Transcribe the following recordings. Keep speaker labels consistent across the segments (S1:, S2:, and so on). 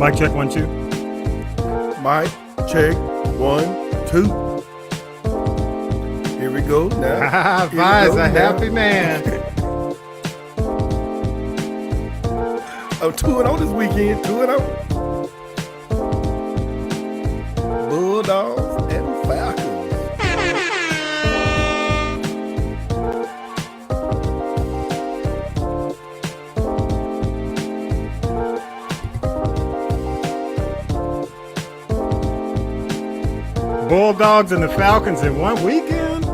S1: Mic check 1 2.
S2: Mic check 1 2. Here we go now.
S1: Vi's a happy man.
S2: I'm 2-0 this weekend. 2-0. Bulldogs and Falcons.
S1: Bulldogs and the Falcons in one weekend?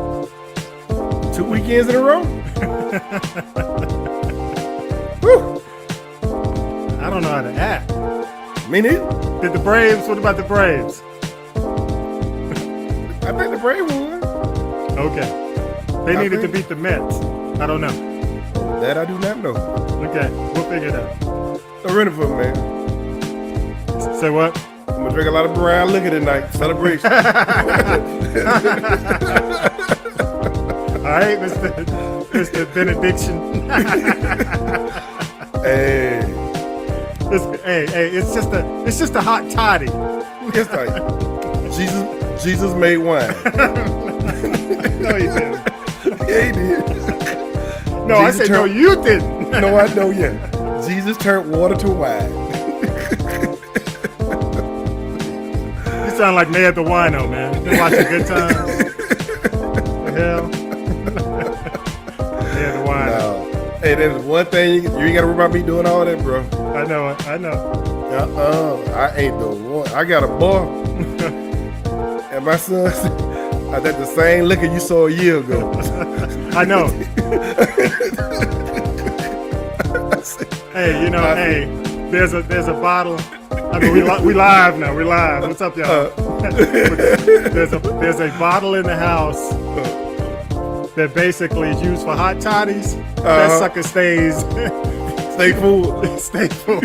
S2: 2 weekends in a row? Whew.
S1: I don't know how to act.
S2: Me neither.
S1: Did the Braves, what about the Braves?
S2: I think the Braves won.
S1: Okay. They needed to beat the Mets. I don't know.
S2: That I do not know.
S1: Okay, we'll figure it out.
S2: I'm ready for it, man.
S1: Say what?
S2: I'm gonna drink a lot of brown liquor tonight. Celebration.
S1: All right, Mr. Benediction.
S2: Hey.
S1: Hey, it's just a hot toddy.
S2: It's like Jesus made wine.
S1: No, he didn't.
S2: Yeah, he did.
S1: No, I said no, you didn't.
S2: No, I know yet. Jesus turned water to wine.
S1: You sound like Ned the Wino, man. You been watching Good Times? The hell? Ned the Wino.
S2: No. Hey, there's one thing you ain't gotta worry about me doing all that, bro.
S1: I know.
S2: I ain't the one. I got a boy. And my son, I got the same liquor you saw a year ago.
S1: I know. Hey, there's a bottle. I mean, we live now. We live. What's up, y'all? There's a bottle in the house that basically is used for hot toddies. That sucker stays
S2: full.
S1: Stay full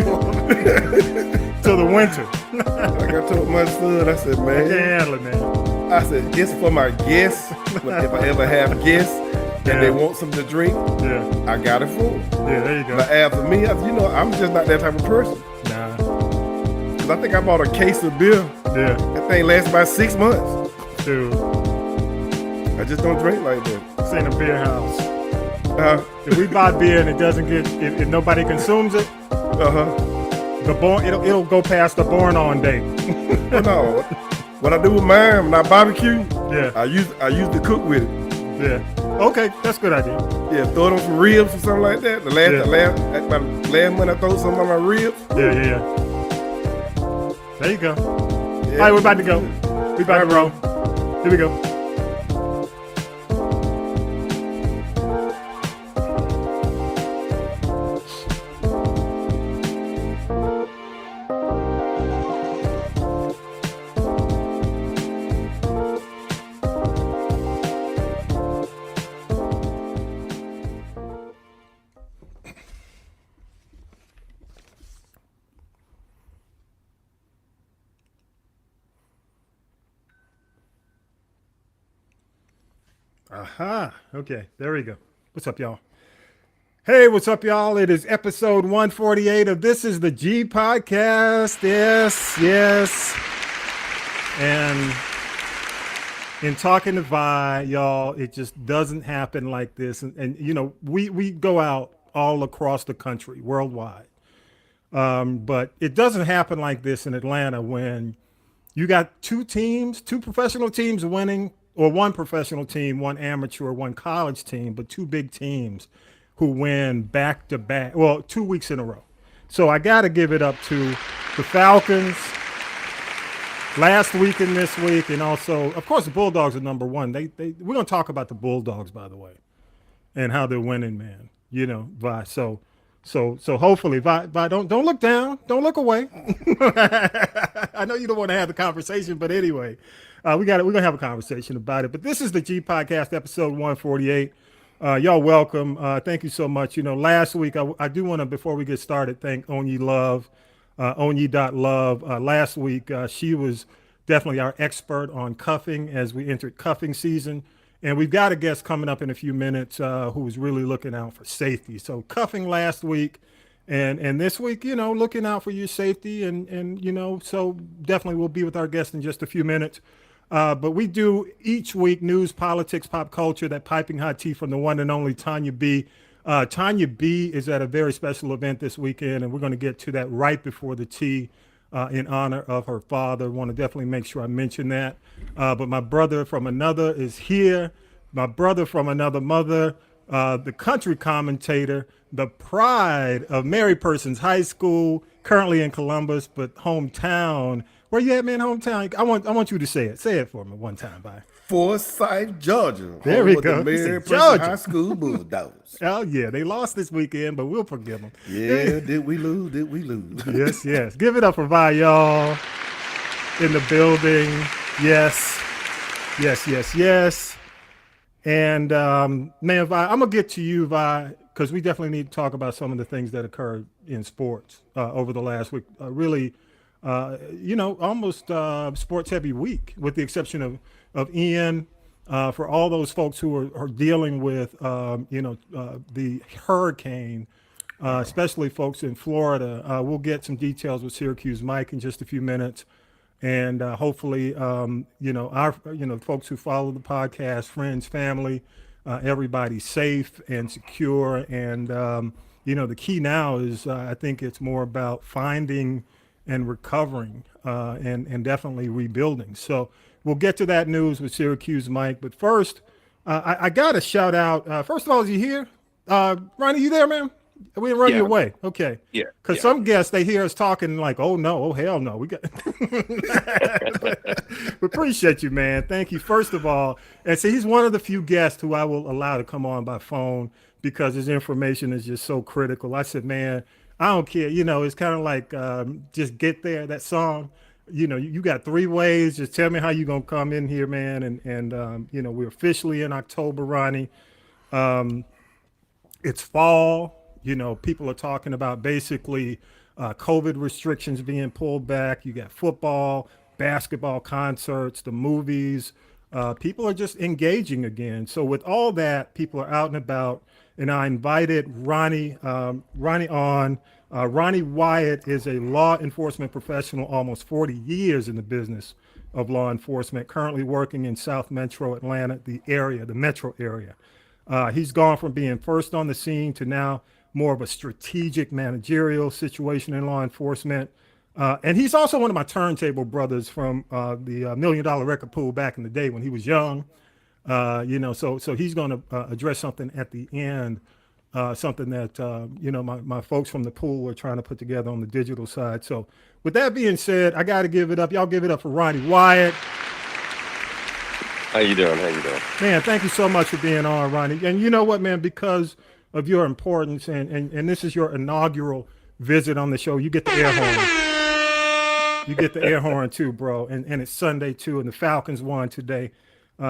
S1: till the winter.
S2: Like I told my son, I said, man,
S1: I can't handle it, man.
S2: I said, this for my guests. If I ever have guests and they want something to drink, I got it full.
S1: Yeah, there you go.
S2: But as for me, I'm just not that type of person.
S1: Nah.
S2: Cause I think I bought a case of beer.
S1: Yeah.
S2: That thing lasts about 6 months.
S1: Dude.
S2: I just don't drink like that.
S1: This ain't a beer house. If we buy beer and it doesn't get, if nobody consumes it, it'll go past the born on date.
S2: Well, no, what I do with mine when I barbecue,
S1: Yeah.
S2: I use to cook with it.
S1: Yeah. Okay, that's a good idea.
S2: Yeah, throw it on some ribs or something like that. The last month I throw some on my ribs.
S1: Yeah. There you go.
S2: Yeah.
S1: All right, we're about to go. We about to roll. Here we go. Okay, there we go. What's up, y'all? Hey, what's up, y'all? It is episode 148 of This is the G Podcast. Yes. And in talking to Vi, y'all, it just doesn't happen like this. And you know, we go out all across the country, worldwide. But it doesn't happen like this in Atlanta when you got two professional teams winning, or one professional team, one amateur, one college team, but two big teams who win back to back, well, 2 weeks in a row. So I got to give it up to the Falcons last week and this week. And also, of course, the Bulldogs are number one. We're going to talk about the Bulldogs, by the way, and how they're winning, man, you know, Vi. So hopefully, Vi, don't look down. Don't look away. I know you don't want to have the conversation, but anyway, we're going to have a conversation about it. But this is the G Podcast, episode 148. Y'all welcome. Thank you so much. You know, last week, I do want to, before we get started, thank Onyi Love, Onyi.love. Last week, she was definitely our expert on cuffing as we entered cuffing season. And we've got a guest coming up in a few minutes who's really looking out for safety. So cuffing last week, And this week, looking out for your safety and so definitely we'll be with our guest in just a few minutes. But we do each week news, politics, pop culture, that piping hot tea from the one and only Tanya B. Tanya B is at a very special event this weekend, and we're going to get to that right before the tea in honor of her father. Want to definitely make sure I mention that. But my brother from another is here. My brother from another mother, the country commentator, the pride of Mary Persons High School, currently in Columbus, but hometown. Where you at, man? Hometown. I want you to say it. Say it for me one time, bye.
S2: Forsyth, Georgia.
S1: There
S2: home
S1: we
S2: of
S1: go.
S2: The
S1: He
S2: Mary
S1: said
S2: Person
S1: Georgia.
S2: High School Bulldogs.
S1: Oh yeah, they lost this weekend, but we'll forgive them.
S2: Yeah, did we lose? Did we lose?
S1: Yes, yes. Give it up for Vi, y'all, in the building. Yes, yes, yes, yes. And man, Vi, I'm gonna get to you, Vi, because we definitely need to talk about some of the things that occurred in sports over the last week. Really, almost sports heavy week, with the exception of Ian. For all those folks who are dealing with, the hurricane, especially folks in Florida. We'll get some details with Syracuse Mike in just a few minutes. And hopefully, our, folks who follow the podcast, friends, family, everybody's safe and secure. And, the key now is I think it's more about finding and recovering and definitely rebuilding. So we'll get to that news with Syracuse Mike. But first, I got to shout out. First of all, is he here? Ronnie, you there, man? We didn't run you
S3: Yeah,
S1: away. Okay.
S3: yeah,
S1: Because
S3: yeah.
S1: some guests, they hear us talking like, oh, no, oh, hell no. We got. We appreciate you, man. Thank you, first of all. And see, he's one of the few guests who I will allow to come on by phone because his information is just so critical. I said, man, I don't care. It's kind of like just get there, that song. You got 3 ways. Just tell me how you going to come in here, man. And we're officially in October, Ronnie. It's fall. People are talking about basically COVID restrictions being pulled back. You got football, basketball, concerts, the movies. People are just engaging again. So with all that, people are out and about. And I invited Ronnie on. Ronnie Wyatt is a law enforcement professional, almost 40 years in the business of law enforcement, currently working in South Metro Atlanta, the metro area. He's gone from being first on the scene to now more of a strategic managerial situation in law enforcement. And he's also one of my turntable brothers from the $1 Million Record Pool back in the day when he was young. So he's going to address something at the end, something that, my folks from the pool are trying to put together on the digital side. So with that being said, I got to give it up. Y'all give it up for Ronnie Wyatt.
S3: How you doing? How you doing?
S1: Man, thank you so much for being on, Ronnie. And you know what, man, because of your importance and this is your inaugural visit on the show, you get the air horn. You get the air horn too, bro. And it's Sunday too, and the Falcons won today.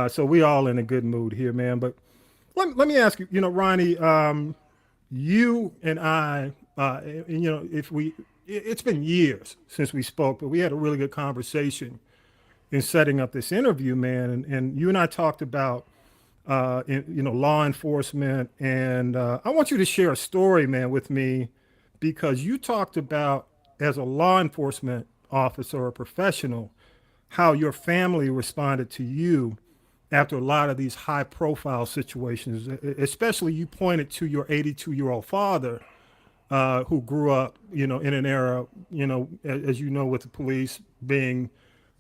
S1: So we all in a good mood here, man. But let me ask you, Ronnie, you and I, it's been years since we spoke, but we had a really good conversation in setting up this interview, man. And you and I talked about, law enforcement. And I want you to share a story, man, with me, because you talked about, as a law enforcement officer or professional, how your family responded to you after a lot of these high profile situations. Especially you pointed to your 82-year-old father, who grew up, in an era, as you know, with the police being,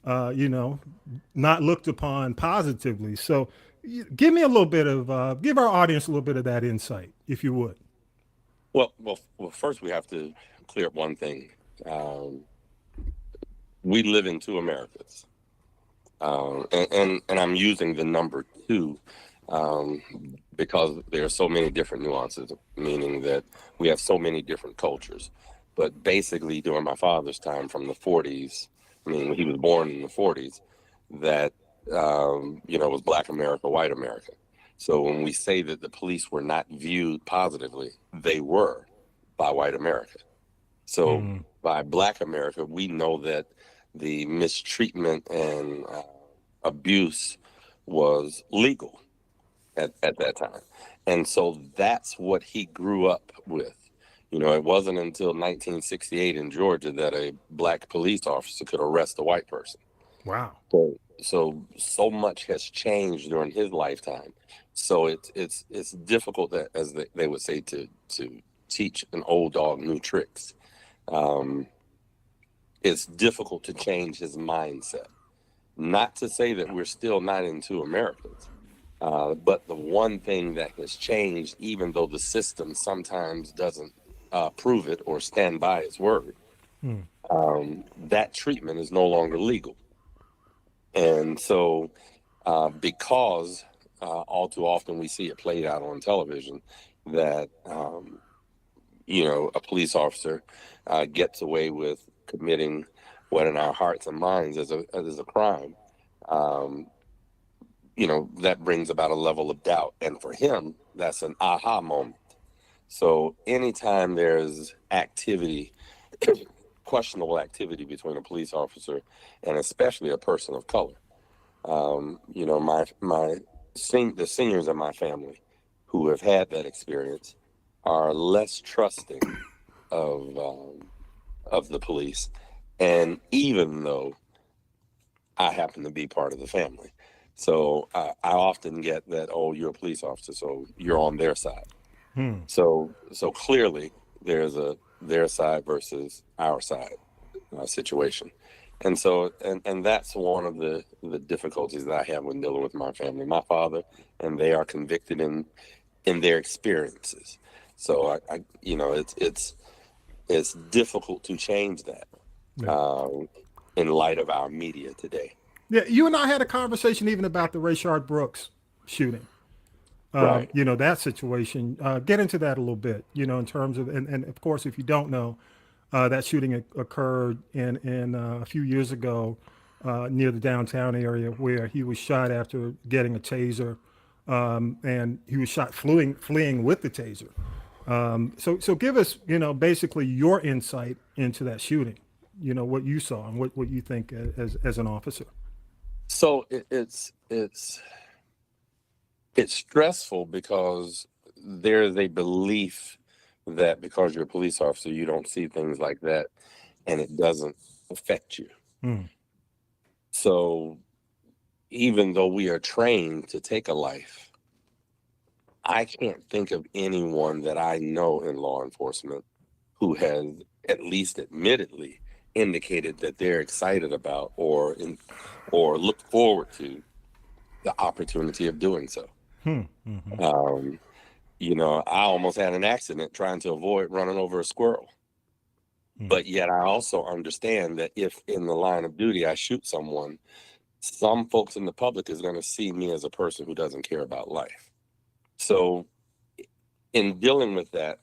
S1: not looked upon positively. So give me a little bit of, give our audience a little bit of that insight, if you would.
S3: Well, first we have to clear up one thing. We live in 2 Americas, and I'm using the number 2 because there are so many different nuances, meaning that we have so many different cultures. But basically, during my father's time, from the 40s, he was born in the 40s, that was Black America, white America. So when we say that the police were not viewed positively, they were by white America. So by Black America, we know that the mistreatment and abuse was legal at that time. And so that's what he grew up with. You know, it wasn't until 1968 in Georgia that a black police officer could arrest a white person.
S1: Wow.
S3: So much has changed during his lifetime. So it's difficult, that, as they would say, to teach an old dog new tricks. It's difficult to change his mindset. Not to say that we're still not in two Americas, but the one thing that has changed, even though the system sometimes doesn't prove it or stand by its word, that treatment is no longer legal. And so, because all too often we see it played out on television, that a police officer gets away with committing what in our hearts and minds is a crime. That brings about a level of doubt, and for him, that's an aha moment. So anytime there's activity, questionable activity between a police officer and especially a person of color, the seniors in my family who have had that experience are less trusting of the police, and even though I happen to be part of the family, so I often get that, oh, you're a police officer, so you're on their side. So clearly there's a their side versus our side situation. And so, and that's one of the difficulties that I have when dealing with my family, my father, and they are convicted in their experiences. So it's difficult to change that in light of our media today.
S1: Yeah, you and I had a conversation even about the Rayshard Brooks shooting.
S3: Right.
S1: That situation. Get into that a little bit, in terms of, and of course, if you don't know, that shooting occurred in a few years ago near the downtown area, where he was shot after getting a taser, and he was shot fleeing with the taser. So give us, basically your insight into that shooting, what you saw and what you think as an officer.
S3: So it's stressful because there's a belief that because you're a police officer, you don't see things like that and it doesn't affect you. So even though we are trained to take a life, I can't think of anyone that I know in law enforcement who has at least admittedly indicated that they're excited about or look forward to the opportunity of doing so. I almost had an accident trying to avoid running over a squirrel. But yet I also understand that if in the line of duty I shoot someone, some folks in the public is going to see me as a person who doesn't care about life. So in dealing with that,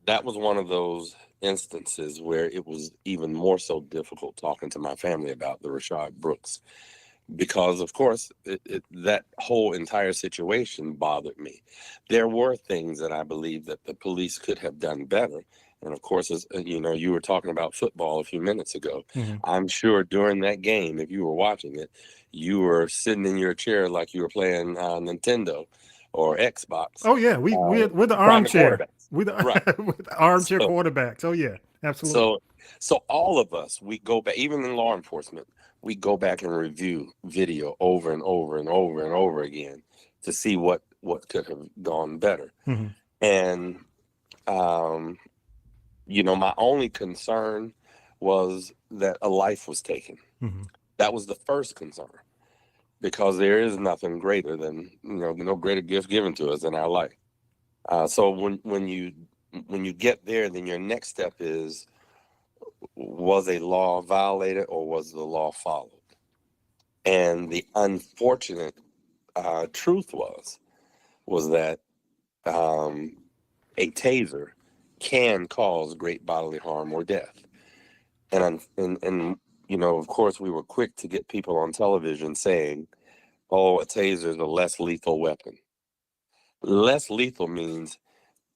S3: that was one of those instances where it was even more so difficult talking to my family about the Rayshard Brooks, because of course that whole entire situation bothered me. There were things that I believe that the police could have done better. And of course, as you were talking about football a few minutes ago. I'm sure during that game, if you were watching it, you were sitting in your chair like you were playing Nintendo or Xbox.
S1: Oh yeah, we're the armchair. We're the armchair quarterbacks. Oh yeah, absolutely.
S3: So all of us, we go back, even in law enforcement, we go back and review video over and over and over and over again to see what could have gone better. And my only concern was that a life was taken. That was the first concern, because there is nothing greater than, no greater gift given to us than our life. So when you get there, then your next step is, was a law violated or was the law followed? And the unfortunate truth was that a taser can cause great bodily harm or death. And of course, we were quick to get people on television saying, oh, a taser is a less lethal weapon. Less lethal means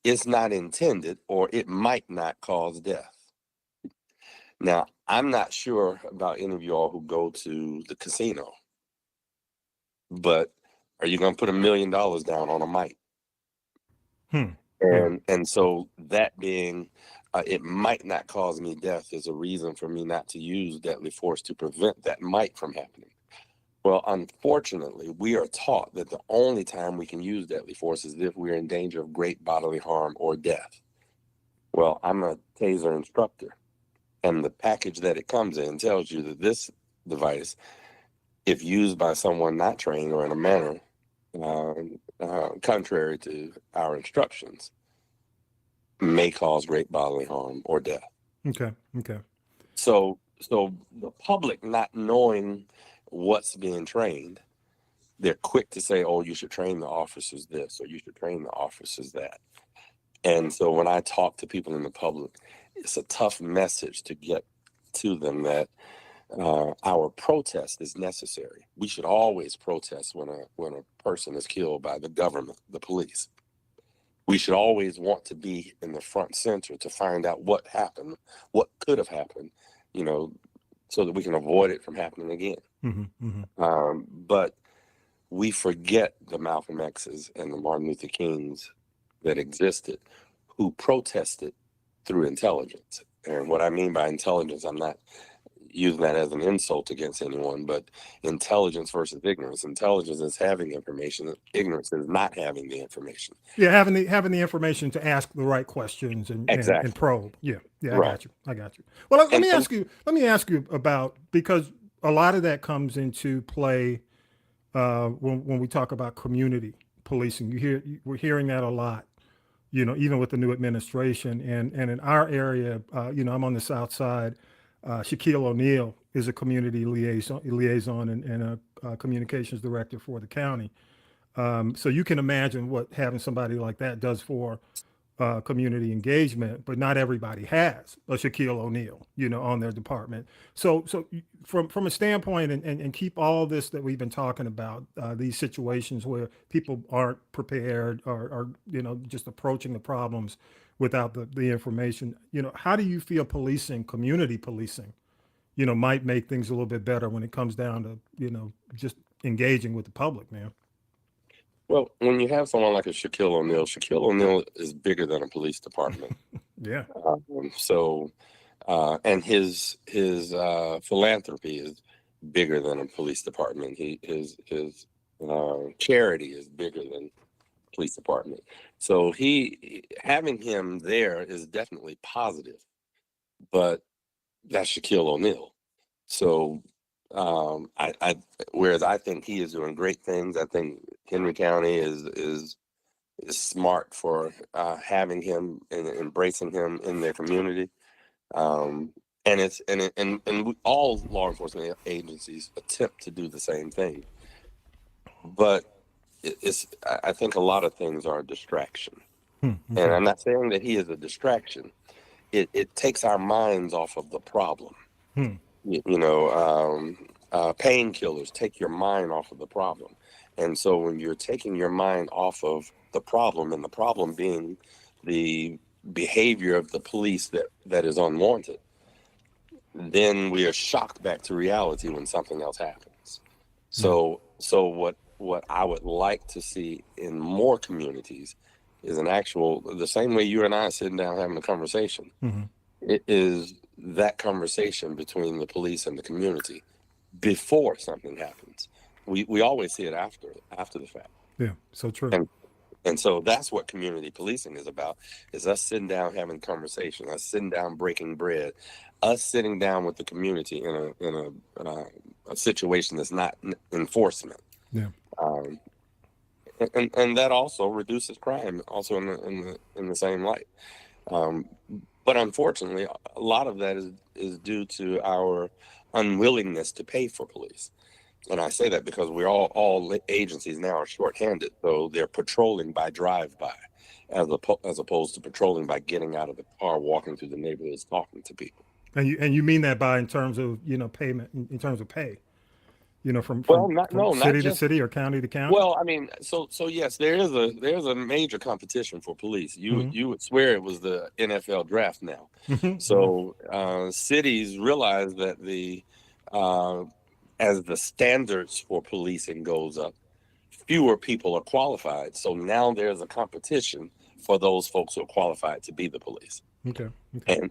S3: it's not intended or it might not cause death. Now, I'm not sure about any of y'all who go to the casino, but are you going to put $1 million down on a mic? And so that being, it might not cause me death is a reason for me not to use deadly force to prevent that might from happening. Well, unfortunately, we are taught that the only time we can use deadly force is if we're in danger of great bodily harm or death. Well, I'm a taser instructor, and the package that it comes in tells you that this device, if used by someone not trained or in a manner contrary to our instructions, may cause great bodily harm or death.
S1: Okay. Okay.
S3: So the public not knowing what's being trained, they're quick to say, oh, you should train the officers this, or you should train the officers that. And so when I talk to people in the public, it's a tough message to get to them that our protest is necessary. We should always protest when a person is killed by the government, the police. We should always want to be in the front center to find out what happened, what could have happened, so that we can avoid it from happening again. But we forget the Malcolm X's and the Martin Luther Kings that existed, who protested through intelligence. And what I mean by intelligence, I'm not using that as an insult against anyone, but intelligence versus ignorance. Intelligence is having information. Ignorance is not having the information.
S1: Yeah, having the information to ask the right questions and probe. Yeah,
S3: Right.
S1: I got you. Well, let me ask you about, because a lot of that comes into play when we talk about community policing. We're hearing that a lot. Even with the new administration, and in our area, I'm on the South Side. Shaquille O'Neal is a community liaison and a communications director for the county. So you can imagine what having somebody like that does for community engagement, but not everybody has a Shaquille O'Neal, on their department. So from a standpoint, and keep all this that we've been talking about, these situations where people aren't prepared or just approaching the problems without the information, how do you feel community policing, might make things a little bit better when it comes down to, just engaging with the public, man?
S3: Well, when you have someone like a Shaquille O'Neal is bigger than a police department.
S1: Yeah.
S3: And his philanthropy is bigger than a police department. His charity is bigger than police department. So having him there is definitely positive, but that's Shaquille O'Neal. So whereas I think he is doing great things. I think Henry County is smart for having him and embracing him in their community. And all law enforcement agencies attempt to do the same thing. But I think a lot of things are a distraction.
S1: Okay.
S3: And I'm not saying that he is a distraction. It takes our minds off of the problem. Painkillers take your mind off of the problem. And so when you're taking your mind off of the problem, and the problem being the behavior of the police that is unwanted, then we are shocked back to reality when something else happens. So what I would like to see in more communities is the same way you and I are sitting down having a conversation. It is that conversation between the police and the community before something happens. We always see it after the fact.
S1: Yeah, so true.
S3: And so that's what community policing is about, is us sitting down having conversation, us sitting down breaking bread, us sitting down with the community in a situation that's not enforcement.
S1: Yeah.
S3: And that also reduces crime also in the same light. But unfortunately, a lot of that is due to our unwillingness to pay for police. And I say that because we're all agencies now are shorthanded, so they're patrolling by drive-by, as opposed to patrolling by getting out of the car, walking through the neighborhoods, talking to people.
S1: And you mean that by in terms of payment, in terms of pay, from city to city or county to county?
S3: Well, I mean, so yes, there's a major competition for police. You would swear it was the NFL draft now. So cities realize that as the standards for policing goes up, fewer people are qualified. So now there's a competition for those folks who are qualified to be the police.
S1: Okay.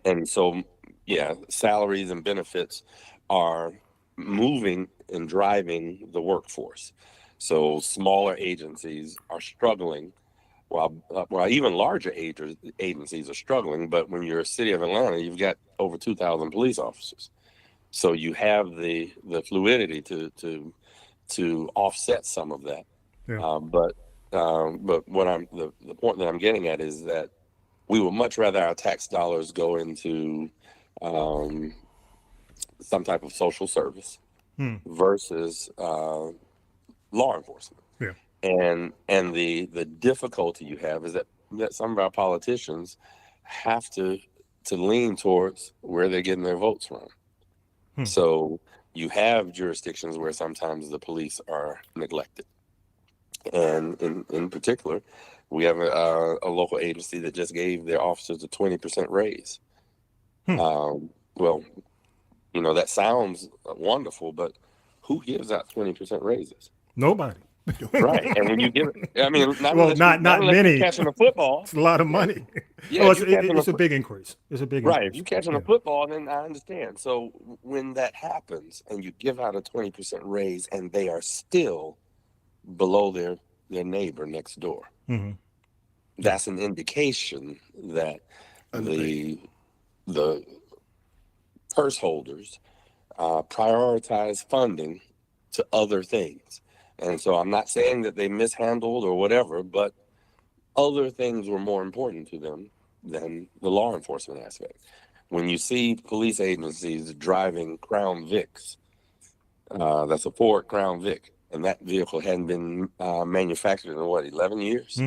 S3: And so, yeah, salaries and benefits are moving and driving the workforce. So smaller agencies are struggling, while even larger agencies are struggling. But when you're a city of Atlanta, you've got over 2,000 police officers, so you have the fluidity to offset some of that.
S1: Yeah.
S3: But what the point that I'm getting at is that we would much rather our tax dollars go into some type of social service versus law enforcement.
S1: Yeah.
S3: And the difficulty you have is that some of our politicians have to lean towards where they're getting their votes from. So you have jurisdictions where sometimes the police are neglected. And in particular, we have a local agency that just gave their officers a 20% raise. Well, you know, that sounds wonderful, but who gives out 20% raises?
S1: Nobody.
S3: Right. And when you give it, I mean, not
S1: Well,
S3: unless
S1: not
S3: you're
S1: many.
S3: catching a football.
S1: It's a lot of money.
S3: Yeah,
S1: Oh,
S3: if you're catching
S1: it's a big increase. It's a big
S3: Right. If
S1: increase.
S3: you're catching a football, then I understand. So when that happens and you give out a 20% raise and they are still below their neighbor next door, that's an indication that the purse holders prioritize funding to other things. And so I'm not saying that they mishandled or whatever, but other things were more important to them than the law enforcement aspect. When you see police agencies driving Crown Vics, that's a Ford Crown Vic, and that vehicle hadn't been manufactured in 11 years?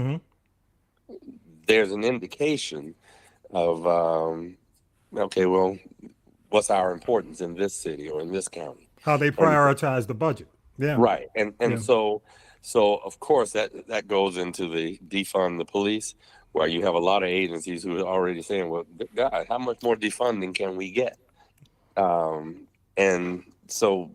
S3: There's an indication of, okay, well, what's our importance in this city or in this county?
S1: How they prioritize the budget. Yeah.
S3: Right. And so of course that goes into the defund the police, where you have a lot of agencies who are already saying, well, God, how much more defunding can we get? And so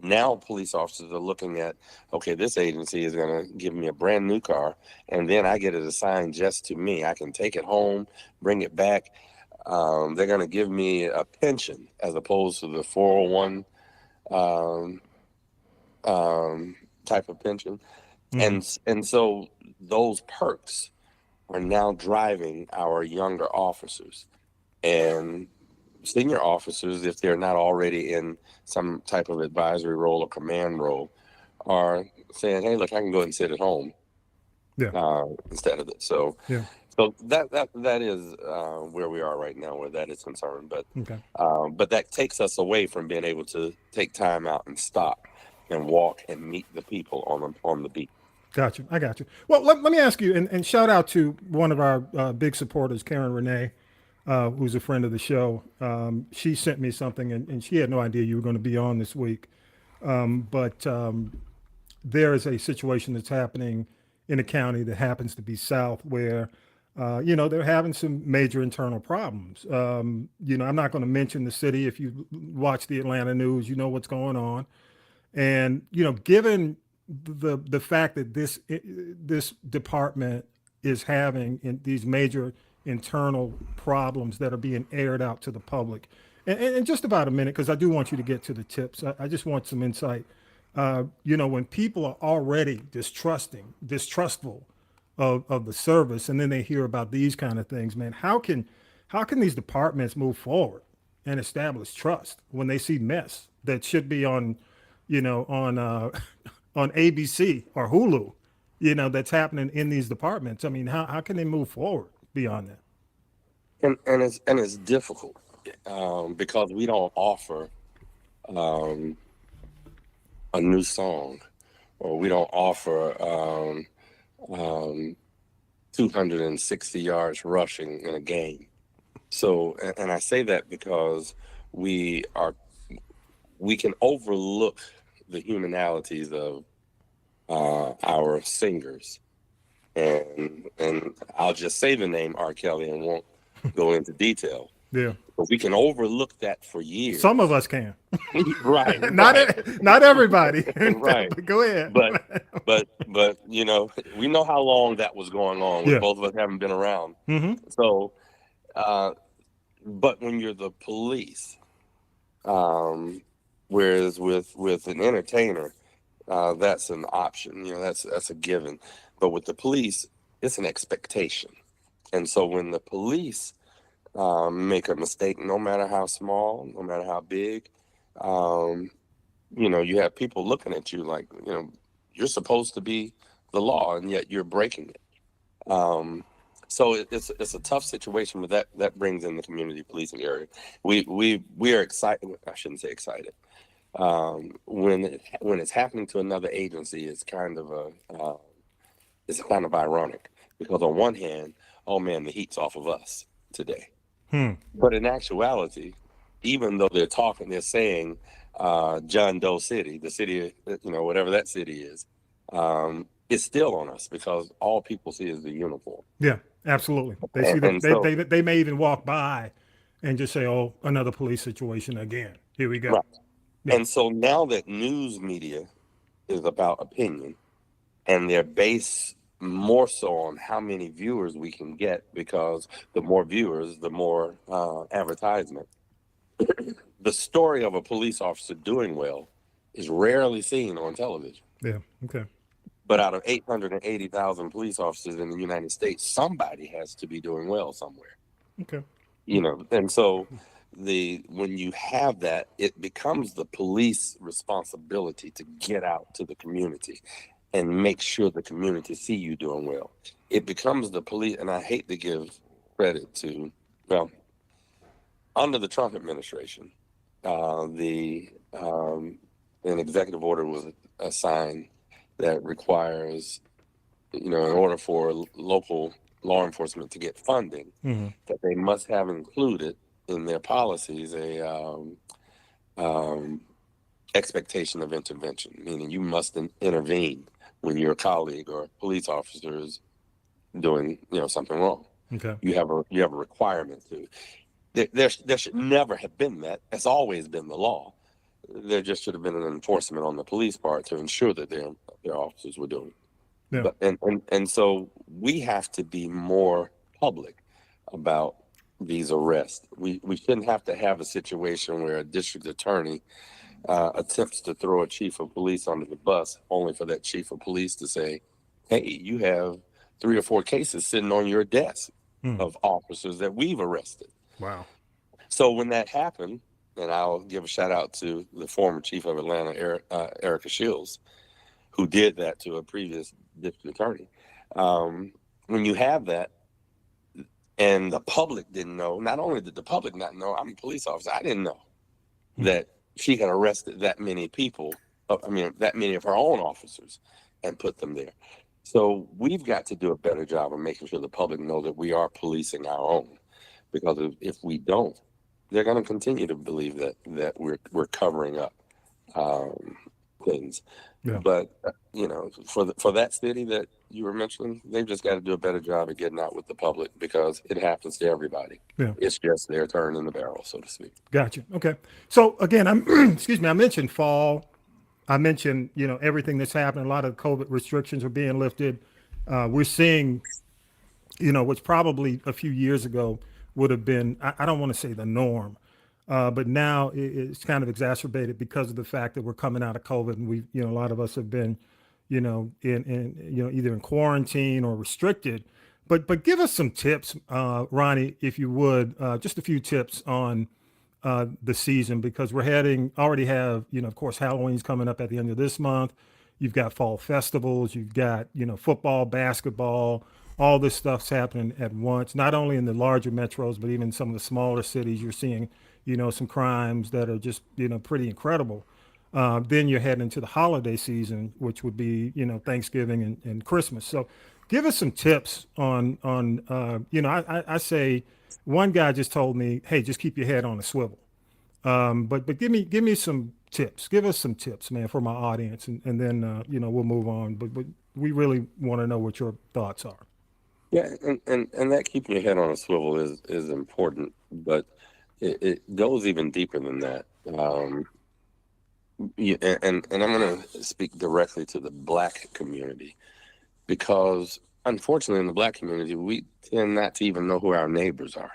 S3: now police officers are looking at, okay, this agency is going to give me a brand new car, and then I get it assigned just to me. I can take it home, bring it back. They're going to give me a pension as opposed to the 401 type of pension. And so those perks are now driving our younger officers and senior officers, if they're not already in some type of advisory role or command role, are saying, hey, look, I can go ahead and sit at home instead of it. So so that is where we are right now, where that is concerned. But that takes us away from being able to take time out and stop and walk and meet the people on the beat.
S1: Got you. I got you. Well, let me ask you, and shout out to one of our big supporters, Karen Renee, who's a friend of the show. She sent me something, and she had no idea you were going to be on this week. But there is a situation that's happening in a county that happens to be South, where they're having some major internal problems. I'm not going to mention the city. If you watch the Atlanta news, you know what's going on. And, given the fact that this department is having these major internal problems that are being aired out to the public, and just about a minute, because I do want you to get to the tips. I just want some insight. When people are already distrustful of the service, and then they hear about these kind of things, man, how can these departments move forward and establish trust when they see mess that should be on ABC or Hulu, that's happening in these departments? I mean, how can they move forward beyond that?
S3: And it's difficult because we don't offer a new song, or we don't offer 260 yards rushing in a game. So, and I say that because we can overlook the humanalities of our singers, and I'll just say the name R. Kelly and won't go into detail.
S1: Yeah.
S3: But we can overlook that for years.
S1: Some of us can.
S3: Right.
S1: Not
S3: right.
S1: not everybody.
S3: Right.
S1: But go ahead.
S3: But you know, we know how long that was going on with
S1: Yeah.
S3: both of us haven't been around.
S1: Hmm.
S3: So, but when you're the police, whereas with an entertainer, that's an option. You know, that's a given. But with the police, it's an expectation. And so when the police make a mistake, no matter how small, no matter how big, um, you know, you have people looking at you like, you know, you're supposed to be the law, and yet you're breaking it. So it's a tough situation, but that brings in the community policing area. We are excited. I shouldn't say excited. When it's happening to another agency, it's kind of ironic, because on one hand, oh man, the heat's off of us today. But in actuality, even though they're saying John Doe City, the city, you know, whatever that city is, it's still on us, because all people see is the uniform.
S1: Yeah, absolutely. They see that they may even walk by and just say, "Oh, another police situation again. Here we go."
S3: Right.
S1: Yeah.
S3: And so now that news media is about opinion, and they're based more so on how many viewers we can get, because the more viewers, the more advertisement. The story of a police officer doing well is rarely seen on television.
S1: Yeah. Okay.
S3: But out of 880,000 police officers in the United States, somebody has to be doing well somewhere.
S1: Okay.
S3: You know, and so when you have that, it becomes the police responsibility to get out to the community and make sure the community see you doing well. It becomes the police, and I hate to give credit to, well, under the Trump administration, an executive order was signed that requires, you know, in order for local law enforcement to get funding, that they must have included in their policies a expectation of intervention, meaning you must intervene when your colleague or police officer is doing, you know, something wrong.
S1: Okay.
S3: You have a requirement to. There should never have been that. It's always been the law. There just should have been an enforcement on the police part to ensure that their officers were doing.
S1: Yeah.
S3: But, and so we have to be more public about these arrests. We shouldn't have to have a situation where a district attorney attempts to throw a chief of police under the bus, only for that chief of police to say, "Hey, you have 3 or 4 cases sitting on your desk of officers that we've arrested."
S1: Wow.
S3: So when that happened, and I'll give a shout out to the former chief of Atlanta, Erica Shields, who did that to a previous district attorney. When you have that, and the public didn't know, not only did the public not know, I'm a police officer, I didn't know that she had arrested that many people, that many of her own officers, and put them there. So we've got to do a better job of making sure the public know that we are policing our own, because if we don't, they're going to continue to believe that we're covering up things.
S1: Yeah.
S3: But you know, for that city that you were mentioning, they've just got to do a better job of getting out with the public, because it happens to everybody.
S1: Yeah.
S3: It's just their turn in the barrel, so to speak.
S1: Gotcha. Okay. So again, excuse me. I mentioned fall. I mentioned, you know, everything that's happening. A lot of COVID restrictions are being lifted. We're seeing, you know, which probably a few years ago would have been, I don't want to say the norm, but now it's kind of exacerbated because of the fact that we're coming out of COVID, and we, you know, a lot of us have been, you know, in you know, either in quarantine or restricted. But give us some tips, Ronnie, if you would, just a few tips on the season, because we're already have, you know, of course, Halloween's coming up at the end of this month. You've got fall festivals, you've got, you know, football, basketball, all this stuff's happening at once, not only in the larger metros, but even some of the smaller cities. You're seeing, you know, some crimes that are just, you know, pretty incredible. Then you're heading into the holiday season, which would be, you know, Thanksgiving and Christmas. So give us some tips on you know, I say, one guy just told me, hey, just keep your head on a swivel. But give me some tips. Give us some tips, man, for my audience, and then you know, we'll move on. But we really want to know what your thoughts are.
S3: Yeah, and that keeping your head on a swivel is important. But it goes even deeper than that. And I'm going to speak directly to the Black community, because unfortunately in the Black community, we tend not to even know who our neighbors are.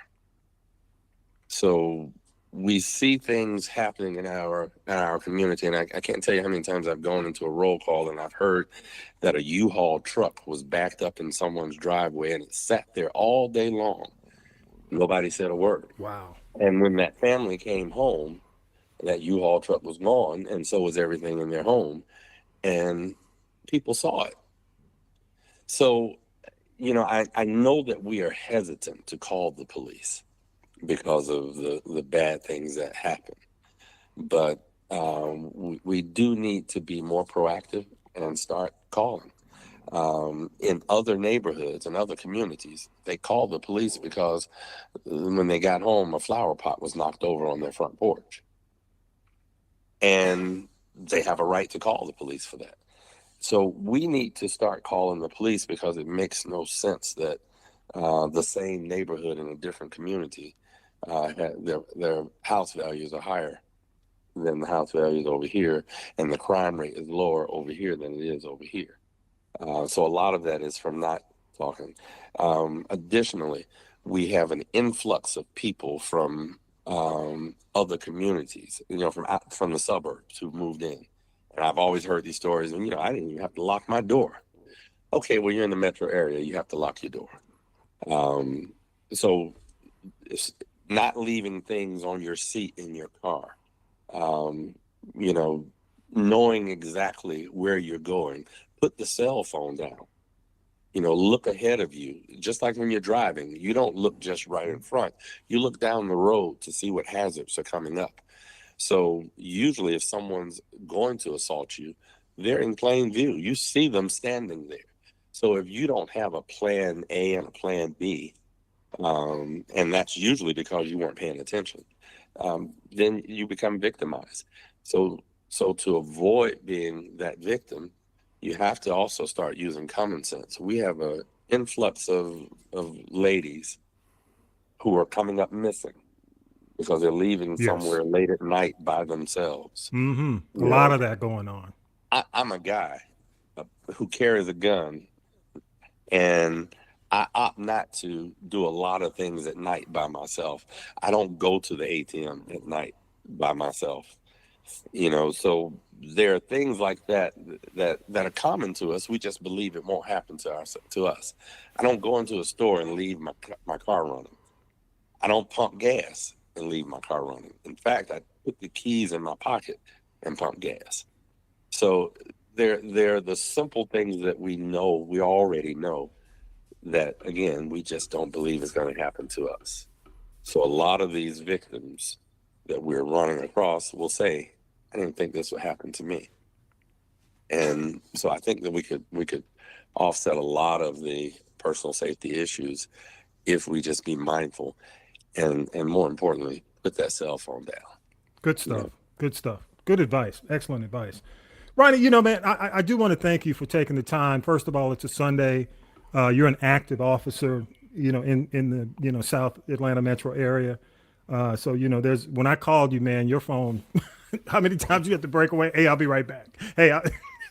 S3: So we see things happening in our community, and I can't tell you how many times I've gone into a roll call and I've heard that a U-Haul truck was backed up in someone's driveway and it sat there all day long. Nobody said a word.
S1: Wow.
S3: And when that family came home, that U-Haul truck was gone, and so was everything in their home, and people saw it. So, I know that we are hesitant to call the police because of the bad things that happen, but we do need to be more proactive and start calling. In other neighborhoods and other communities, they called the police because when they got home, a flower pot was knocked over on their front porch. And they have a right to call the police for that. So we need to start calling the police, because it makes no sense that the same neighborhood in a different community, their house values are higher than the house values over here, and the crime rate is lower over here than it is over here. So a lot of that is from not talking. Additionally, we have an influx of people from other communities, from the suburbs who moved in. And I've always heard these stories, and I didn't even have to lock my door. Okay, well, you're in the metro area, you have to lock your door. So it's not leaving things on your seat in your car. Knowing exactly where you're going. Put the cell phone down. Look ahead of you. Just like when you're driving, you don't look just right in front. You look down the road to see what hazards are coming up. So usually if someone's going to assault you, they're in plain view. You see them standing there. So if you don't have a plan A and a plan B, and that's usually because you weren't paying attention, then you become victimized. So to avoid being that victim, you have to also start using common sense. We have an influx of ladies who are coming up missing because they're leaving somewhere late at night by themselves.
S1: Mm-hmm. A lot of that going on.
S3: I'm a guy who carries a gun, and I opt not to do a lot of things at night by myself. I don't go to the ATM at night by myself. So there are things like that are common to us. We just believe it won't happen to us. I don't go into a store and leave my car running. I don't pump gas and leave my car running. In fact, I put the keys in my pocket and pump gas. So there are the simple things that we already know, that, again, we just don't believe is going to happen to us. So a lot of these victims that we're running across will say, I didn't think this would happen to me. And so I think that we could offset a lot of the personal safety issues if we just be mindful and more importantly, put that cell phone down.
S1: Good stuff. Yeah. Good stuff. Good advice. Excellent advice. Ronnie, man, I do want to thank you for taking the time. First of all, it's a Sunday. You're an active officer, in the South Atlanta metro area. So, when I called you, man, your phone, how many times you had to break away? Hey, I'll be right back. Hey,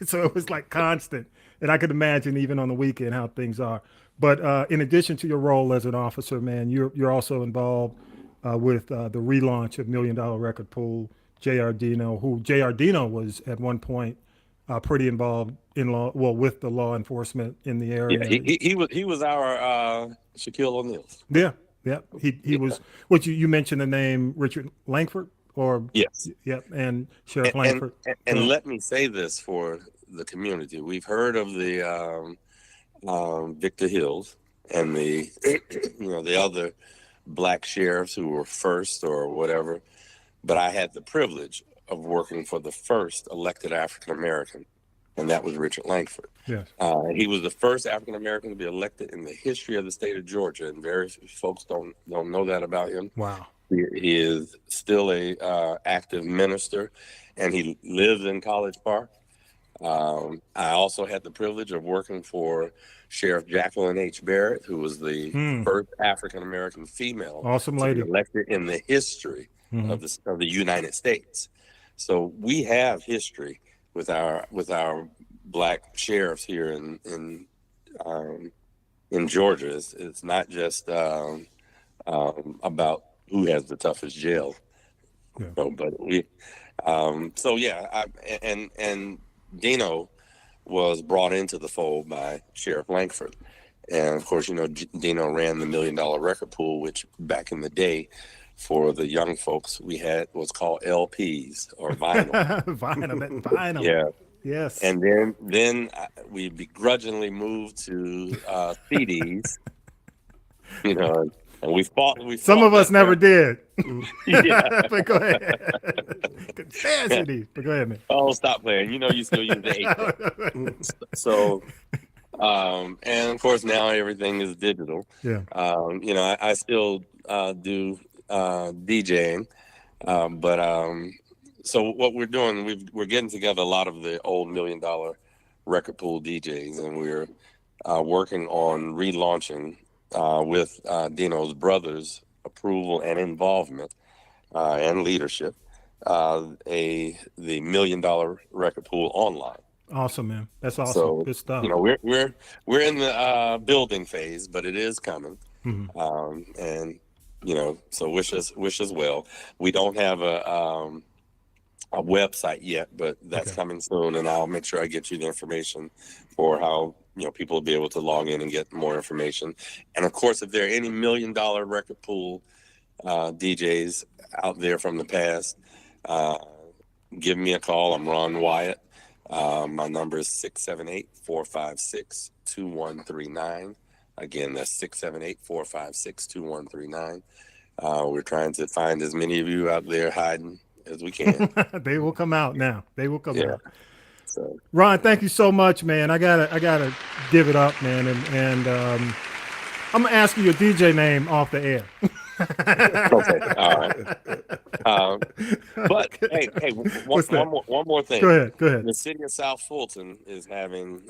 S1: so it was like constant. And I could imagine even on the weekend how things are. But in addition to your role as an officer, man, you're also involved with the relaunch of $1 Million Record Pool, J.R. Dino, who J.R. Dino was at one point pretty involved with the law enforcement in the area.
S3: Yeah, he was our Shaquille O'Neal.
S1: Yeah. He was. What you mentioned the name Richard Langford, or
S3: yes,
S1: yep, and Sheriff Langford.
S3: And let me say this for the community: we've heard of the Victor Hills and the the other black sheriffs who were first or whatever, but I had the privilege of working for the first elected African American, and that was Richard Langford.
S1: Yes.
S3: He was the first African American to be elected in the history of the state of Georgia, and very few folks don't know that about him.
S1: Wow.
S3: He is still a active minister, and he lives in College Park. I also had the privilege of working for Sheriff Jacqueline H. Barrett, who was the first African American female
S1: Awesome
S3: to be
S1: lady.
S3: elected in the history of the United States. So we have history with our black sheriffs here in Georgia. It's not just about who has the toughest jail, but we. So yeah, and Dino was brought into the fold by Sheriff Langford, and of course, Dino ran the $1 Million Record Pool, which back in the day, for the young folks, we had what's called LPs or vinyl.
S1: Vinyl.
S3: Yeah.
S1: Yes.
S3: And then we begrudgingly moved to CDs, and we fought.
S1: Some of us never did.
S3: Yeah.
S1: But go ahead. Stand CDs. But go ahead, man.
S3: Oh, stop playing. You still use the 8. So, and of course now everything is digital.
S1: Yeah.
S3: I still do DJing, but so what we're doing, we're getting together a lot of the old $1 Million Record Pool DJs, and we're working on relaunching with Dino's brothers' approval and involvement and leadership, the $1 Million Record Pool online.
S1: Awesome, man. That's awesome.
S3: So,
S1: good stuff.
S3: We're in the building phase, but it is coming. And so wish us well. We don't have a website yet, but that's coming soon, and I'll make sure I get you the information for how people will be able to log in and get more information. And of course, if there are any $1 Million Record Pool DJs out there from the past, give me a call. I'm Ron Wyatt. My number is 678-456-2139. Again, that's 678-456-2139. We're trying to find as many of you out there hiding as we can.
S1: They will come out now. They will come out.
S3: So,
S1: Ron, thank you so much, man. I gotta give it up, man, and I'm gonna ask you your DJ name off the air.
S3: Okay, all right. But hey, one more thing.
S1: Go ahead.
S3: The city of South Fulton is having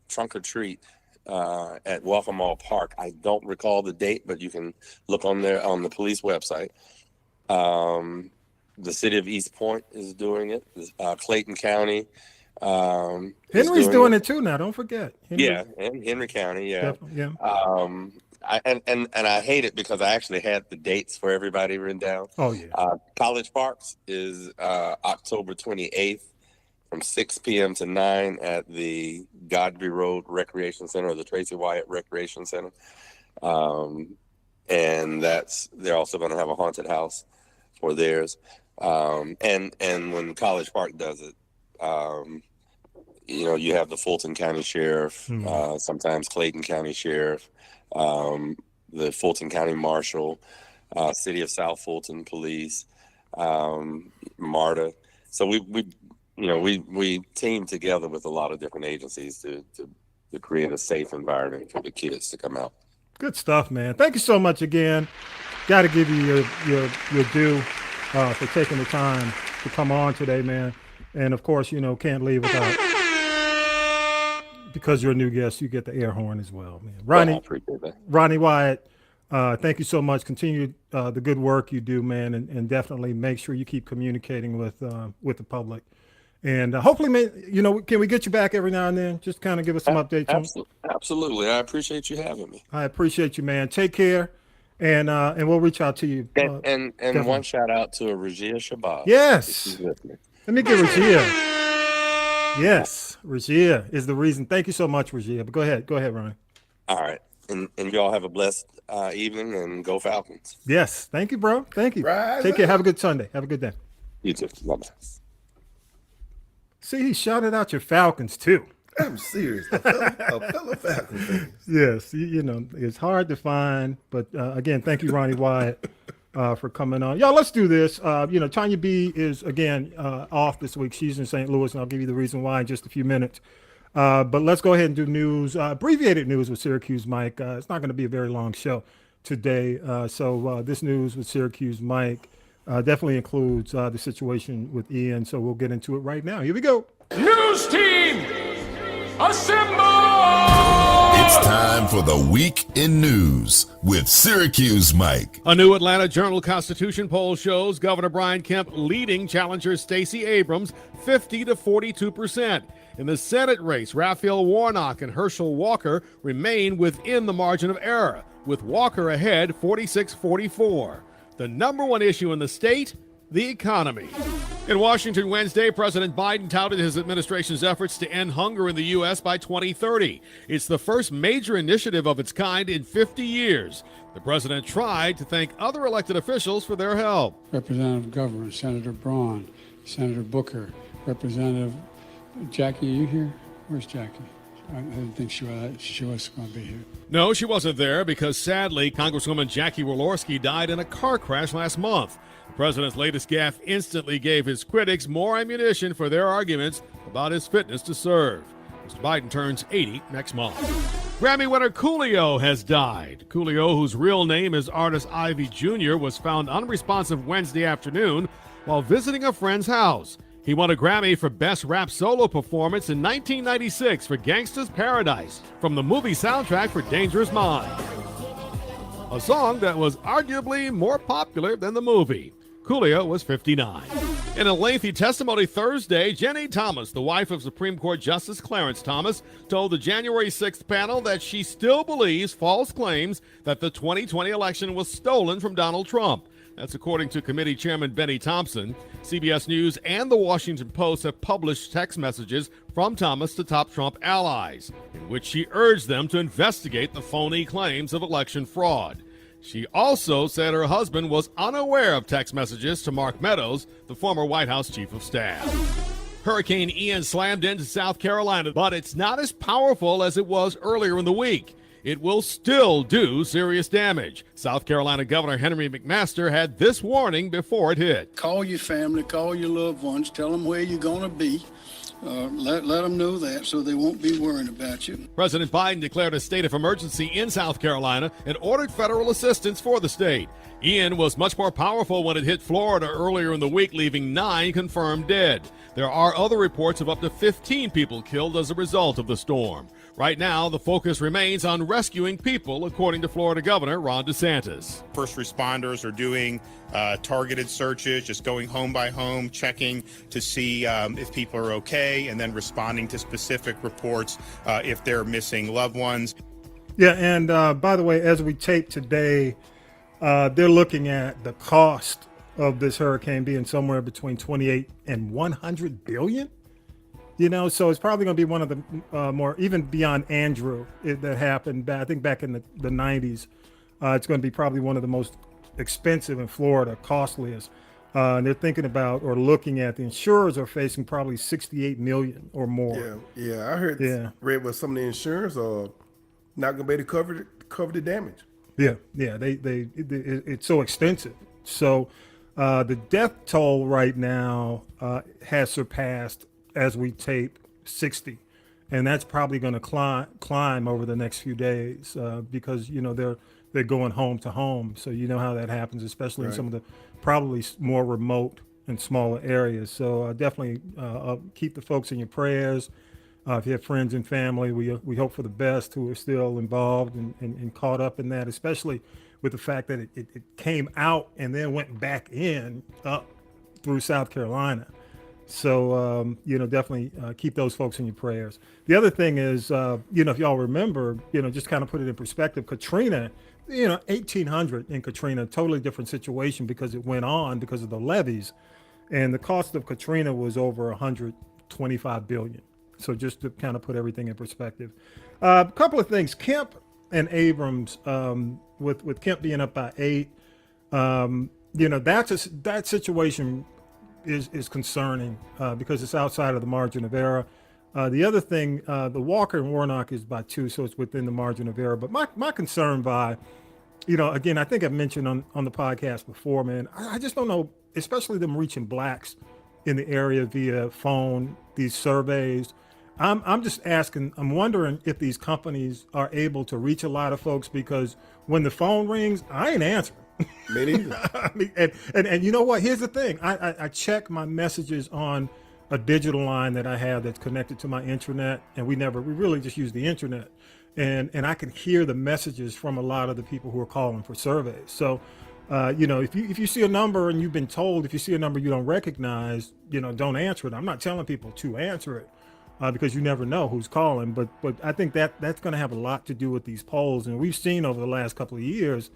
S3: trunk or treat at Welcome All Park. I don't recall the date, but you can look on the police website. The city of East Point is doing it. Clayton County.
S1: Henry's doing it too now. Don't forget.
S3: Yeah, and Henry County. Yeah.
S1: Definitely,
S3: I hate it because I actually had the dates for everybody written down.
S1: Oh yeah.
S3: College Parks is October 28th from 6 p.m. to 9 at the Godby Road Recreation Center, or the Tracy Wyatt Recreation Center. And they're also going to have a haunted house for theirs. And when College Park does it, you have the Fulton County Sheriff, sometimes Clayton County Sheriff, the Fulton County Marshal, City of South Fulton Police, MARTA. So we team together with a lot of different agencies to create a safe environment for the kids to come out.
S1: Good stuff, man. Thank you so much again. Got to give you your due for taking the time to come on today, man. And of course, can't leave without, because you're a new guest, you get the air horn as well, man. Ronnie,
S3: I appreciate that.
S1: Ronnie Wyatt, thank you so much. Continue the good work you do, man, and definitely make sure you keep communicating with the public. And hopefully, can we get you back every now and then? Just kind of give us some updates.
S3: Absolutely. I appreciate you having me.
S1: I appreciate you, man. Take care, and we'll reach out to you.
S3: And one shout out to Regia Shabazz.
S1: Yes. Let me get Regia. Yes, Regia is the reason. Thank you so much, Regia. But go ahead, Ronnie.
S3: All right. And y'all have a blessed evening, and go Falcons.
S1: Yes. Thank you, bro. Thank you. Take care. Have a good Sunday. Have a good day.
S3: You too. Bye-bye.
S1: See, he shouted out your Falcons too.
S2: I'm serious. A fellow Falcon fan.
S1: Yes. It's hard to find. But again, thank you, Ronnie Wyatt, for coming on. Y'all, let's do this. Tanya B is, again, off this week. She's in St. Louis, and I'll give you the reason why in just a few minutes. But let's go ahead and do news, abbreviated news with Syracuse Mike. It's not going to be a very long show today. So this news with Syracuse Mike definitely includes the situation with Ian. So we'll get into it right now. Here we go.
S4: News team! It's time for the Week in News with Syracuse Mike.
S5: A new Atlanta Journal-Constitution poll shows Governor Brian Kemp leading challenger Stacey Abrams 50 to 42%. In the Senate race, Raphael Warnock and Herschel Walker remain within the margin of error, with Walker ahead 46-44. The number one issue in the state, the economy. In Washington Wednesday, President Biden touted his administration's efforts to end hunger in the U.S. by 2030. It's the first major initiative of its kind in 50 years. The president tried to thank other elected officials for their help.
S6: Representative Governor, Senator Braun, Senator Booker, Representative Jackie, are you here? Where's Jackie? I didn't think she was going to be here.
S5: No, she wasn't there because, sadly, Congresswoman Jackie Walorski died in a car crash last month. The president's latest gaffe instantly gave his critics more ammunition for their arguments about his fitness to serve. Mr. Biden turns 80 next month. Grammy winner Coolio has died. Coolio, whose real name is Artis Ivy Jr., was found unresponsive Wednesday afternoon while visiting a friend's house. He won a Grammy for Best Rap Solo Performance in 1996 for Gangsta's Paradise from the movie soundtrack for Dangerous Mind, a song that was arguably more popular than the movie. Coolio was 59. In a lengthy testimony Thursday, Jenny Thomas, the wife of Supreme Court Justice Clarence Thomas, told the January 6th panel that she still believes false claims that the 2020 election was stolen from Donald Trump. That's according to committee chairman Benny Thompson. CBS News and The Washington Post have published text messages from Thomas to top Trump allies, in which she urged them to investigate the phony claims of election fraud. She also said her husband was unaware of text messages to Mark Meadows, the former White House chief of staff. Hurricane Ian slammed into South Carolina, but it's not as powerful as it was earlier in the week. It will still do serious damage. South Carolina Governor Henry McMaster had this warning before it hit.
S7: Call your family, call your loved ones, tell them where you're going to be. Let them know that so they won't be worrying about you.
S5: President Biden declared a state of emergency in South Carolina and ordered federal assistance for the state. Ian was much more powerful when it hit Florida earlier in the week, leaving 9 confirmed dead. There are other reports of up to 15 people killed as a result of the storm. Right now, the focus remains on rescuing people, according to Florida Governor Ron DeSantis.
S8: First responders are doing targeted searches, just going home by home, checking to see if people are okay, and then responding to specific reports if they're missing loved ones.
S1: Yeah, and by the way, as we tape today, they're looking at the cost of this hurricane being somewhere between 28 and 100 billion. You know, so it's probably going to be one of the more, even beyond Andrew, that happened, I think back in the 90s. It's going to be probably one of the most expensive in Florida, costliest. And they're thinking about or looking at, the insurers are facing probably 68 million or more.
S2: Yeah, I heard, read what some of the insurers are not going to be able to cover the damage.
S1: Yeah, it's so extensive. So the death toll right now has surpassed, as we tape, 60, and that's probably going to climb over the next few days because they're going home to home. So you know how that happens, especially in some of the probably more remote and smaller areas. So definitely keep the folks in your prayers. If you have friends and family, we hope for the best who are still involved and caught up in that, especially with the fact that it came out and then went back in up through South Carolina. So, definitely keep those folks in your prayers. The other thing is, if y'all remember, just kind of put it in perspective, Katrina, 1800 in Katrina, totally different situation because it went on because of the levees. And the cost of Katrina was over 125 billion. So just to kind of put everything in perspective. A couple of things, Kemp and Abrams, with Kemp being up by 8, that situation is concerning because it's outside of the margin of error. The other thing, the Walker and Warnock is by 2, so it's within the margin of error. But my concern by, again, I think I've mentioned on the podcast before, man, I just don't know, especially them reaching blacks in the area via phone, these surveys. I'm just asking, I'm wondering if these companies are able to reach a lot of folks, because when the phone rings, I ain't answering.
S2: Me neither.
S1: I mean, and you know what? Here's the thing. I check my messages on a digital line that I have that's connected to my intranet, and we really just use the intranet. And I can hear the messages from a lot of the people who are calling for surveys. So, if you see a number and you've been told, if you see a number you don't recognize, don't answer it. I'm not telling people to answer it because you never know who's calling. But I think that's going to have a lot to do with these polls. And we've seen over the last couple of years,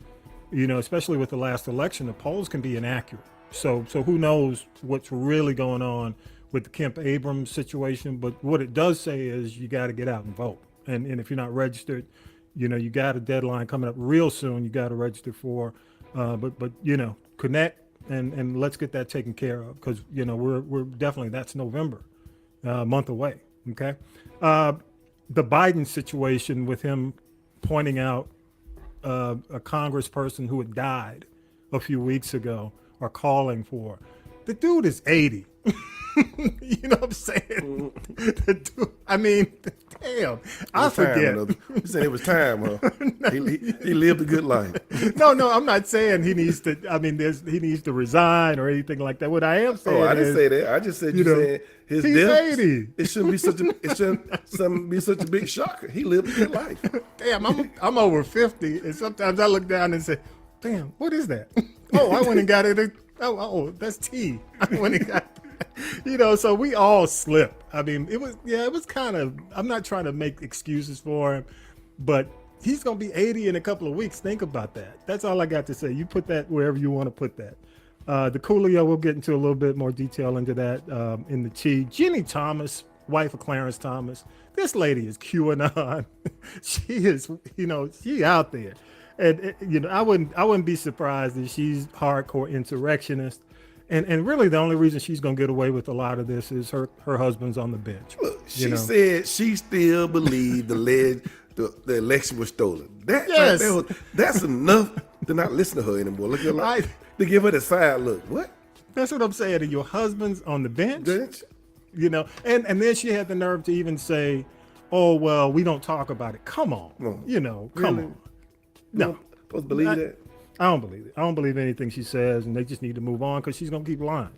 S1: especially with the last election, the polls can be inaccurate. So who knows what's really going on with the Kemp Abrams situation. But what it does say is you got to get out and vote. And if you're not registered, you got a deadline coming up real soon. You got to register for. But connect and let's get that taken care of because we're definitely, that's November, a month away. Okay, the Biden situation with him pointing out a congressperson who had died a few weeks ago or calling for. The dude is 80. You know what I'm saying? The dude, I mean, damn. I forget.
S2: You said it was time, huh? He lived a good life.
S1: No, I'm not saying he needs to. I mean, he needs to resign or anything like that. What I am saying,
S2: I didn't say that. I just said said his
S1: he's
S2: death.
S1: 80.
S2: It shouldn't be such a big shocker. He lived a good life.
S1: Damn, I'm over 50, and sometimes I look down and say, "Damn, what is that?" Oh, I went and got it. Oh, that's tea. I went and got. So we all slip. I mean, it was kind of, I'm not trying to make excuses for him, but he's going to be 80 in a couple of weeks. Think about that. That's all I got to say. You put that wherever you want to put that. The Coolio, we'll get into a little bit more detail into that in the T. Jenny Thomas, wife of Clarence Thomas. This lady is QAnon. She is, she out there. And, I wouldn't be surprised if she's hardcore insurrectionist. And really, the only reason she's going to get away with a lot of this is her husband's on the bench.
S2: Look, she said she still believed the election was stolen.
S1: Yes.
S2: That's enough to not listen to her anymore. Look at her, to give her the side look. What?
S1: That's what I'm saying. And your husband's on the bench. And then she had the nerve to even say, "Oh well, we don't talk about it." Come on, come on. No,
S2: supposed to believe that.
S1: I don't believe it. I don't believe anything she says, and they just need to move on because she's gonna keep lying.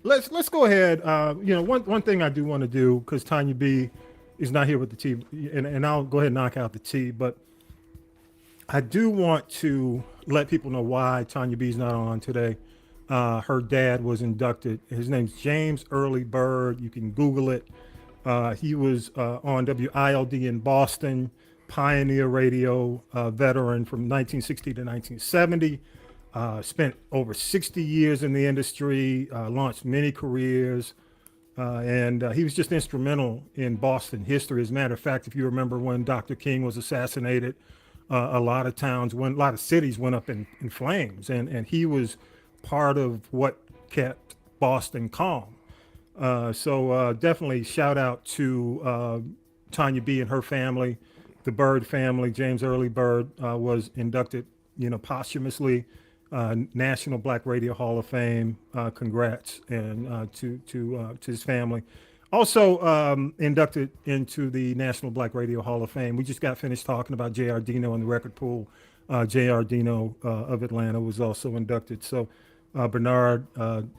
S1: Let's go ahead. One thing I do want to do, because Tanya B is not here with the tea, and I'll go ahead and knock out the tea, but I do want to let people know why Tanya B is not on today. Her dad was inducted. His name's James Early Bird. You can Google it. He was on WILD in Boston. Pioneer radio veteran from 1960 to 1970, spent over 60 years in the industry, launched many careers, and he was just instrumental in Boston history. As a matter of fact, if you remember when Dr. King was assassinated, a lot of cities went up in flames, and he was part of what kept Boston calm. So definitely shout out to Tanya B and her family. The Bird family. James Early Bird was inducted, posthumously, National Black Radio Hall of Fame. Congrats and to his family. Also inducted into the National Black Radio Hall of Fame. We just got finished talking about J.R. Dino in the record pool. J.R. Dino of Atlanta was also inducted. So Bernard,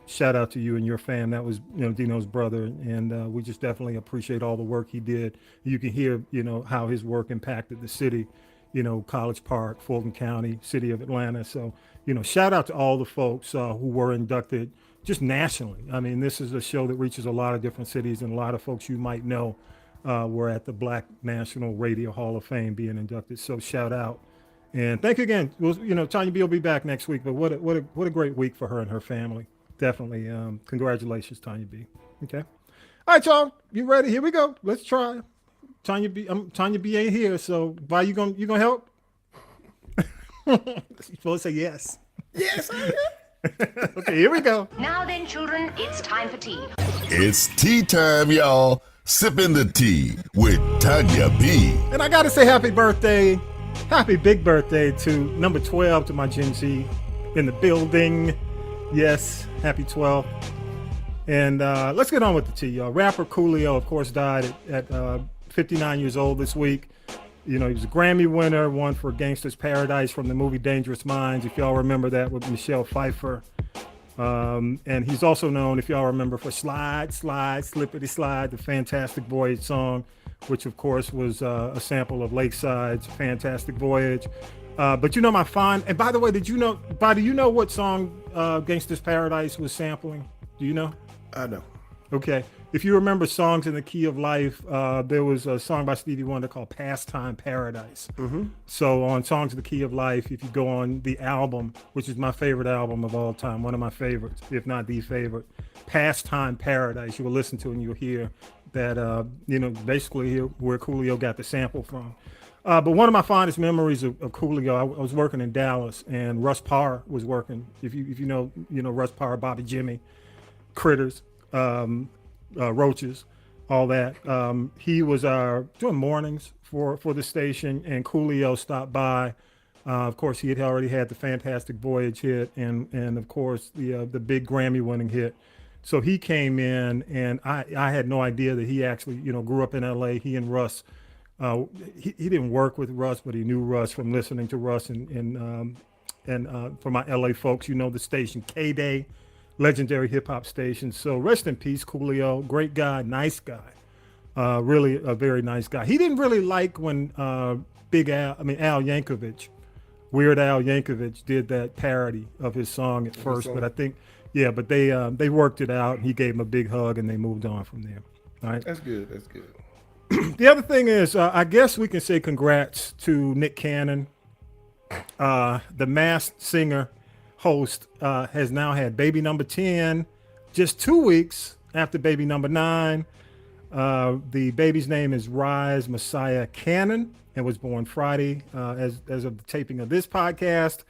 S1: shout out to you and your fam. That was, Dino's brother, and we just definitely appreciate all the work he did. You can hear, how his work impacted the city, College Park, Fulton County, city of Atlanta. So, shout out to all the folks who were inducted just nationally. I mean, this is a show that reaches a lot of different cities, and a lot of folks you might know were at the Black National Radio Hall of Fame being inducted. So shout out. And thank you again. Tanya B will be back next week, but what a great week for her and her family. Definitely. Congratulations, Tanya B. Okay. All right, y'all. You ready? Here we go. Let's try. Tanya B. Tanya B ain't here, so Vi, you gonna help? You're supposed to say yes.
S2: Yes, I am.
S1: Okay, here we go.
S9: Now then, children, it's time for tea.
S4: It's tea time, y'all. Sipping the tea with Tanya B.
S1: And I gotta say happy birthday. Happy big birthday to number 12 to my Gen Z in the building. Yes, happy 12. And let's get on with the tea, y'all. Rapper Coolio, of course, died at 59 years old this week. He was a Grammy winner, won for Gangsta's Paradise from the movie Dangerous Minds, if y'all remember that, with Michelle Pfeiffer. And he's also known, if y'all remember, for Slide, Slide, Slippity Slide, the Fantastic Voyage song, which of course was a sample of Lakeside's Fantastic Voyage. But you know my fond, and by the way, do you know what song Gangsta's Paradise was sampling? Do you know?
S2: I know.
S1: Okay. If you remember Songs in the Key of Life, there was a song by Stevie Wonder called Pastime Paradise. So on Songs in the Key of Life, if you go on the album, which is my favorite album of all time, one of my favorites, if not the favorite, Pastime Paradise, you will listen to it and you'll hear that, basically where Coolio got the sample from. But one of my fondest memories of Coolio, I was working in Dallas and Russ Parr was working. If you know Russ Parr, Bobby Jimmy, Critters, Roaches, all that. He was doing mornings for the station, and Coolio stopped by. Of course, he had already had the Fantastic Voyage hit, and of course the big Grammy-winning hit. So he came in, and I had no idea that he actually grew up in L.A. He and Russ. He didn't work with Russ, but he knew Russ from listening to Russ and for my LA folks, the station K-Day, legendary hip hop station. So rest in peace, Coolio. Great guy, nice guy, really a very nice guy. He didn't really like when Al Yankovic, Weird Al Yankovic, did that parody of his song at first, but I think, but they worked it out. And he gave him a big hug, and they moved on from there. All right,
S2: That's good. That's good.
S1: The other thing is, I guess we can say congrats to Nick Cannon. The Masked Singer host has now had baby number 10 just 2 weeks after baby number 9. The baby's name is Rise Messiah Cannon and was born Friday as of the taping of this podcast.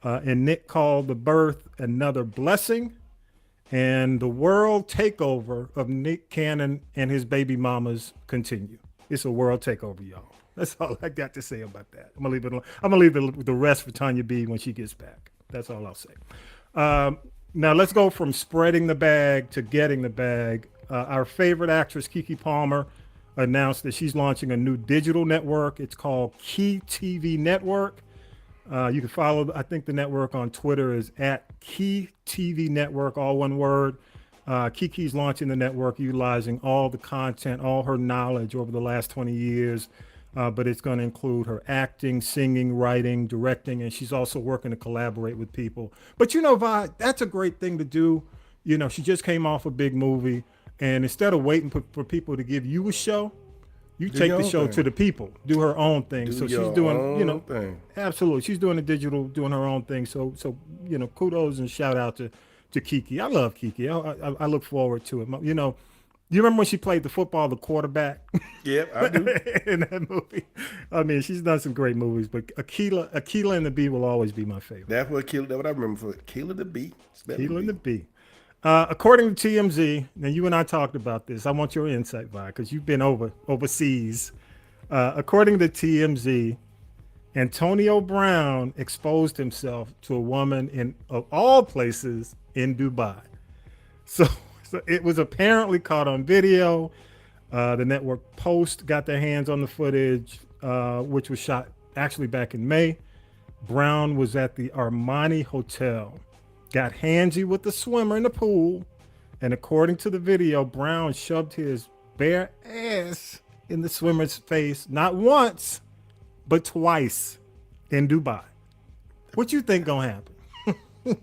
S1: And Nick called the birth another blessing. And the world takeover of Nick Cannon and his baby mamas continue. It's a world takeover, y'all. That's all I got to say about that. I'm gonna leave it alone. I'm gonna leave the rest for Tanya B when she gets back. That's all I'll say. Now let's go from spreading the bag to getting the bag. Our favorite actress, Keke Palmer, announced that she's launching a new digital network. It's called Key TV Network. You can follow, I think the network on Twitter is @Key TV Network, all one word. Keke's launching the network utilizing all the content, all her knowledge over the last 20 years. But it's going to include her acting, singing, writing, directing, and she's also working to collaborate with people. But Vi, that's a great thing to do. She just came off a big movie, and instead of waiting for people to give you a show, you take the show to the people, do her own thing. So she's doing,
S2: thing.
S1: Absolutely. She's doing the digital, doing her own thing. So kudos and shout out to Keke. I love Keke. I look forward to it. You remember when she played the quarterback?
S2: Yep, I do.
S1: In that movie. I mean, she's done some great movies, but Akeelah and the Bee will always be my favorite.
S2: That's what I remember for Akeelah the Bee.
S1: Akeelah and the Bee. According to TMZ, now you and I talked about this. I want your insight, Vi, because you've been overseas. According to TMZ, Antonio Brown exposed himself to a woman of all places in Dubai. So it was apparently caught on video. The network Post got their hands on the footage, which was shot actually back in May. Brown was at the Armani Hotel, got handsy with the swimmer in the pool, and according to the video, Brown shoved his bare ass in the swimmer's face, not once, but twice in Dubai. What you think gonna happen?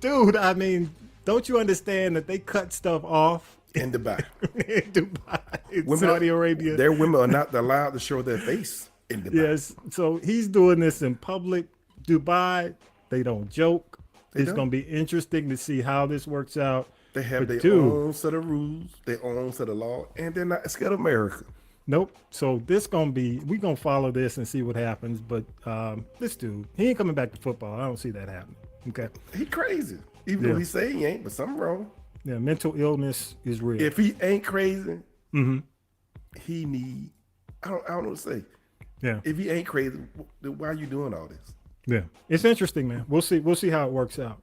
S1: Dude, I mean, don't you understand that they cut stuff off
S2: in Dubai?
S1: In Dubai, in Saudi Arabia.
S2: Their women are not allowed to show their face in Dubai.
S1: Yes, so he's doing this in public. Dubai, they don't joke. It's going to be interesting to see how this works out.
S2: They have their own set of rules, their own set of law, and they're not scared of America.
S1: Nope. So we're going to follow this and see what happens. But this dude, he ain't coming back to football. I don't see that happening. Okay.
S2: He crazy. Even though he say he ain't, but something wrong.
S1: Yeah, mental illness is real.
S2: If he ain't crazy, he need, I don't know what to say.
S1: Yeah.
S2: If he ain't crazy, then why are you doing all this?
S1: Yeah. It's interesting, man. We'll see how it works out.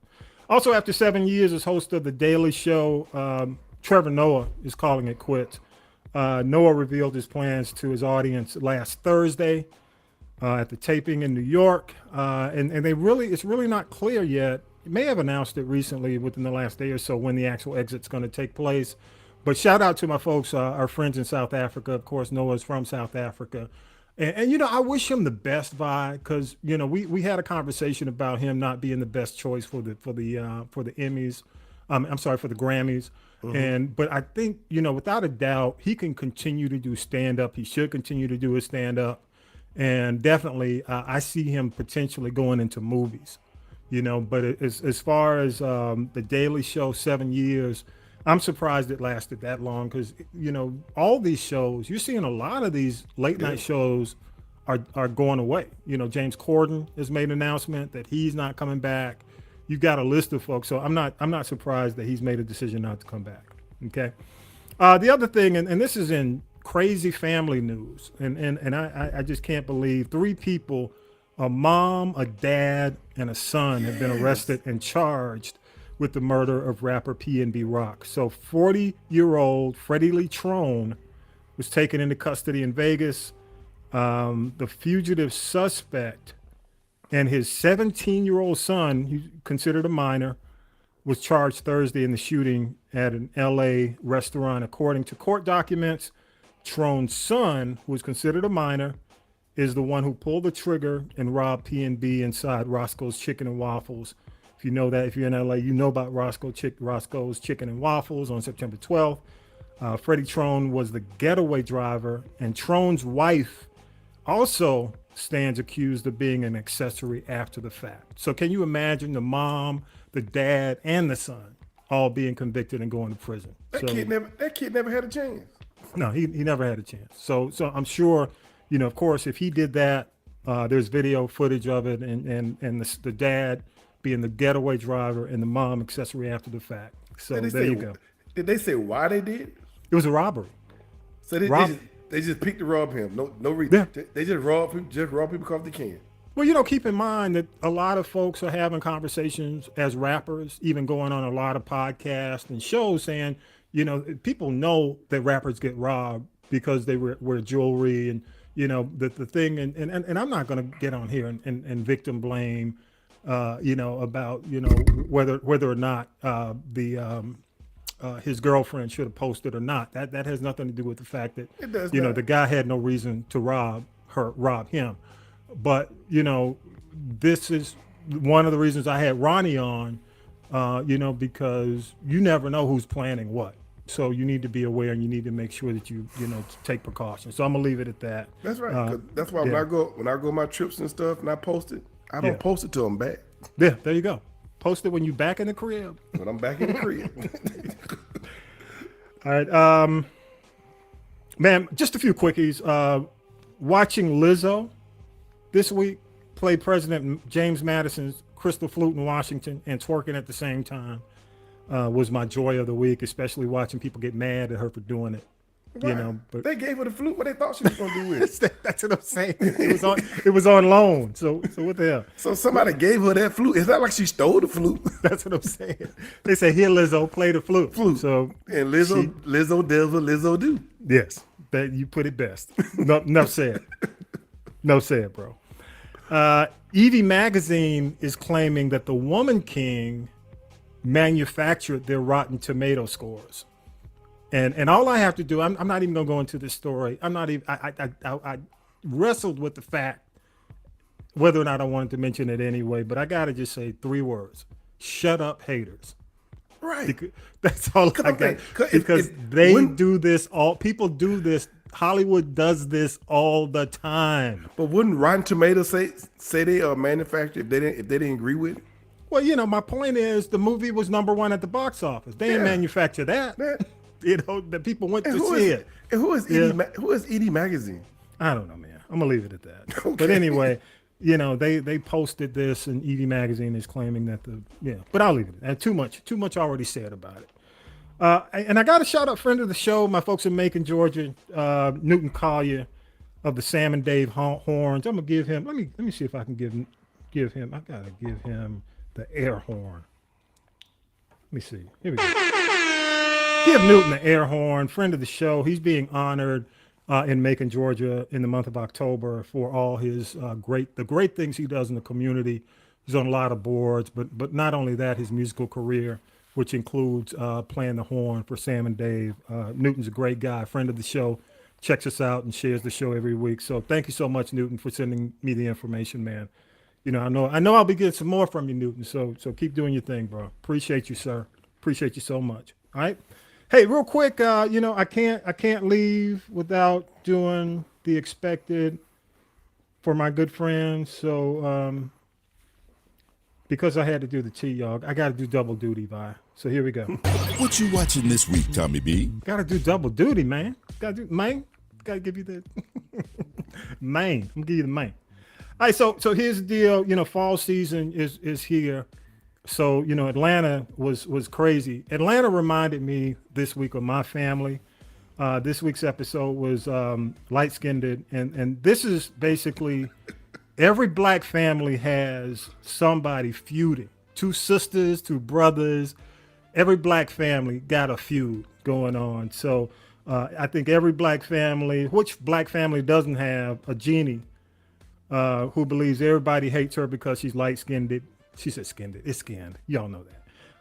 S1: Also, after 7 years as host of The Daily Show, Trevor Noah is calling it quits. Noah revealed his plans to his audience last Thursday at the taping in New York. And it's really not clear yet may have announced it recently within the last day or so when the actual exit's going to take place. But shout out to my folks, our friends in South Africa. Of course, Noah's from South Africa. And you know, I wish him the best, Vi, because you know we had a conversation about him not being the best choice for the Emmys. I'm sorry, for the Grammys. But I think, you know, without a doubt, he can continue to do stand up. He should continue to do his stand up, and definitely I see him potentially going into movies. You know, but as far as the Daily Show, 7 years. I'm surprised it lasted that long because, you know, all these shows, you're seeing a lot of these late night shows are going away. You know, James Corden has made an announcement that he's not coming back. You've got a list of folks. So I'm not surprised that he's made a decision not to come back. Okay. The other thing, and this is in crazy family news, and I just can't believe 3 people, a mom, a dad, and a son have been arrested and charged with the murder of rapper PNB Rock. So 40-year-old Freddie Lee Trone was taken into custody in Vegas. The fugitive suspect and his 17-year-old son, considered a minor, was charged Thursday in the shooting at an LA restaurant. According to court documents, Trone's son, who was considered a minor, is the one who pulled the trigger and robbed PNB inside Roscoe's Chicken and Waffles. If you know that, if you're in LA, you know about Roscoe's Chicken and Waffles on September 12th. Freddie Trone was the getaway driver, and Trone's wife also stands accused of being an accessory after the fact. So can you imagine the mom, the dad, and the son all being convicted and going to prison?
S2: That kid never had a chance.
S1: No, he never had a chance. So I'm sure, you know, of course, if he did that, there's video footage of it, and the dad being the getaway driver and the mom accessory after the fact. So there you go.
S2: Did they say why they did it?
S1: It was a robbery.
S2: So they just picked to rob him. No reason. Yeah. They just rob people because they can.
S1: Well, you know, keep in mind that a lot of folks are having conversations as rappers, even going on a lot of podcasts and shows saying, you know, people know that rappers get robbed because they wear jewelry, and, you know, the thing, and I'm not going to get on here and victim blame, you know, about, you know, whether or not his girlfriend should have posted or not. That has nothing to do with the fact that, you know, the guy had no reason to rob him. But, you know, this is one of the reasons I had Ronnie on, you know, because you never know who's planning what. So you need to be aware, and you need to make sure that you know, take precautions. So I'm gonna leave it at that.
S2: That's right. That's why when I go on my trips and stuff and I post it, I don't post it till I'm back.
S1: Yeah, there you go. Post it when you back in the crib.
S2: When I'm back in the crib.
S1: All right, man. Just a few quickies. Watching Lizzo this week play President James Madison's crystal flute in Washington and twerking at the same time was my joy of the week, especially watching people get mad at her for doing it. Right. You know, but
S2: they gave her the flute. What they thought she was gonna do with it?
S1: That's what I'm saying. It was on loan. So what the hell?
S2: So somebody gave her that flute. It's not like she stole the flute.
S1: That's what I'm saying. They say, "Here, Lizzo, play the flute." So
S2: and Lizzo does what Lizzo do.
S1: Yes, that you put it best. No, enough said. No said, bro. Evie Magazine is claiming that the Woman King manufactured their Rotten Tomato scores. And all I have to do, I'm not even gonna go into this story. I wrestled with the fact whether or not I wanted to mention it anyway, but I gotta just say 3 words: shut up, haters.
S2: Right.
S1: Because that's all I got. Because do this all. People do this. Hollywood does this all the time.
S2: But wouldn't Rotten Tomatoes say they are manufactured if they didn't agree with it?
S1: Well, you know, my point is the movie was #1 at the box office. They didn't manufacture that. You know, the people went to see it.
S2: And who is Edie Magazine?
S1: I don't know, man. I'm gonna leave it at that.
S2: Okay.
S1: But anyway, you know, they posted this, and Edie Magazine is claiming that but I'll leave it at that. Too much already said about it. And I got a shout out friend of the show, my folks in Macon, Georgia, Newton Collier of the Sam and Dave horns. I'm gonna give him. Let me see if I can give him. I gotta give him the air horn. Let me see. Here we go. Give Newton the air horn, friend of the show. He's being honored in Macon, Georgia, in the month of October for all his great things he does in the community. He's on a lot of boards, but not only that, his musical career, which includes playing the horn for Sam and Dave. Newton's a great guy, friend of the show, checks us out and shares the show every week. So thank you so much, Newton, for sending me the information, man. You know, I know I'll be getting some more from you, Newton. So keep doing your thing, bro. Appreciate you, sir. Appreciate you so much. All right. Hey, real quick, you know, I can't leave without doing the expected for my good friends. So because I had to do the tea, y'all, I got to do double duty, Vi. So here we go.
S4: What you watching this week, Tommy B?
S1: Got to do double duty, man. Got to give you the main. I'm gonna give you the main. All right, so here's the deal. You know, fall season is here. So, you know, Atlanta was crazy. Atlanta reminded me this week of my family. This week's episode was light-skinned, and this is basically every black family has somebody feuding. Two sisters, two brothers. Every black family got a feud going on. So I think every black family, which black family doesn't have a Jeannie who believes everybody hates her because she's light-skinned. She said skinned. It's skinned. Y'all know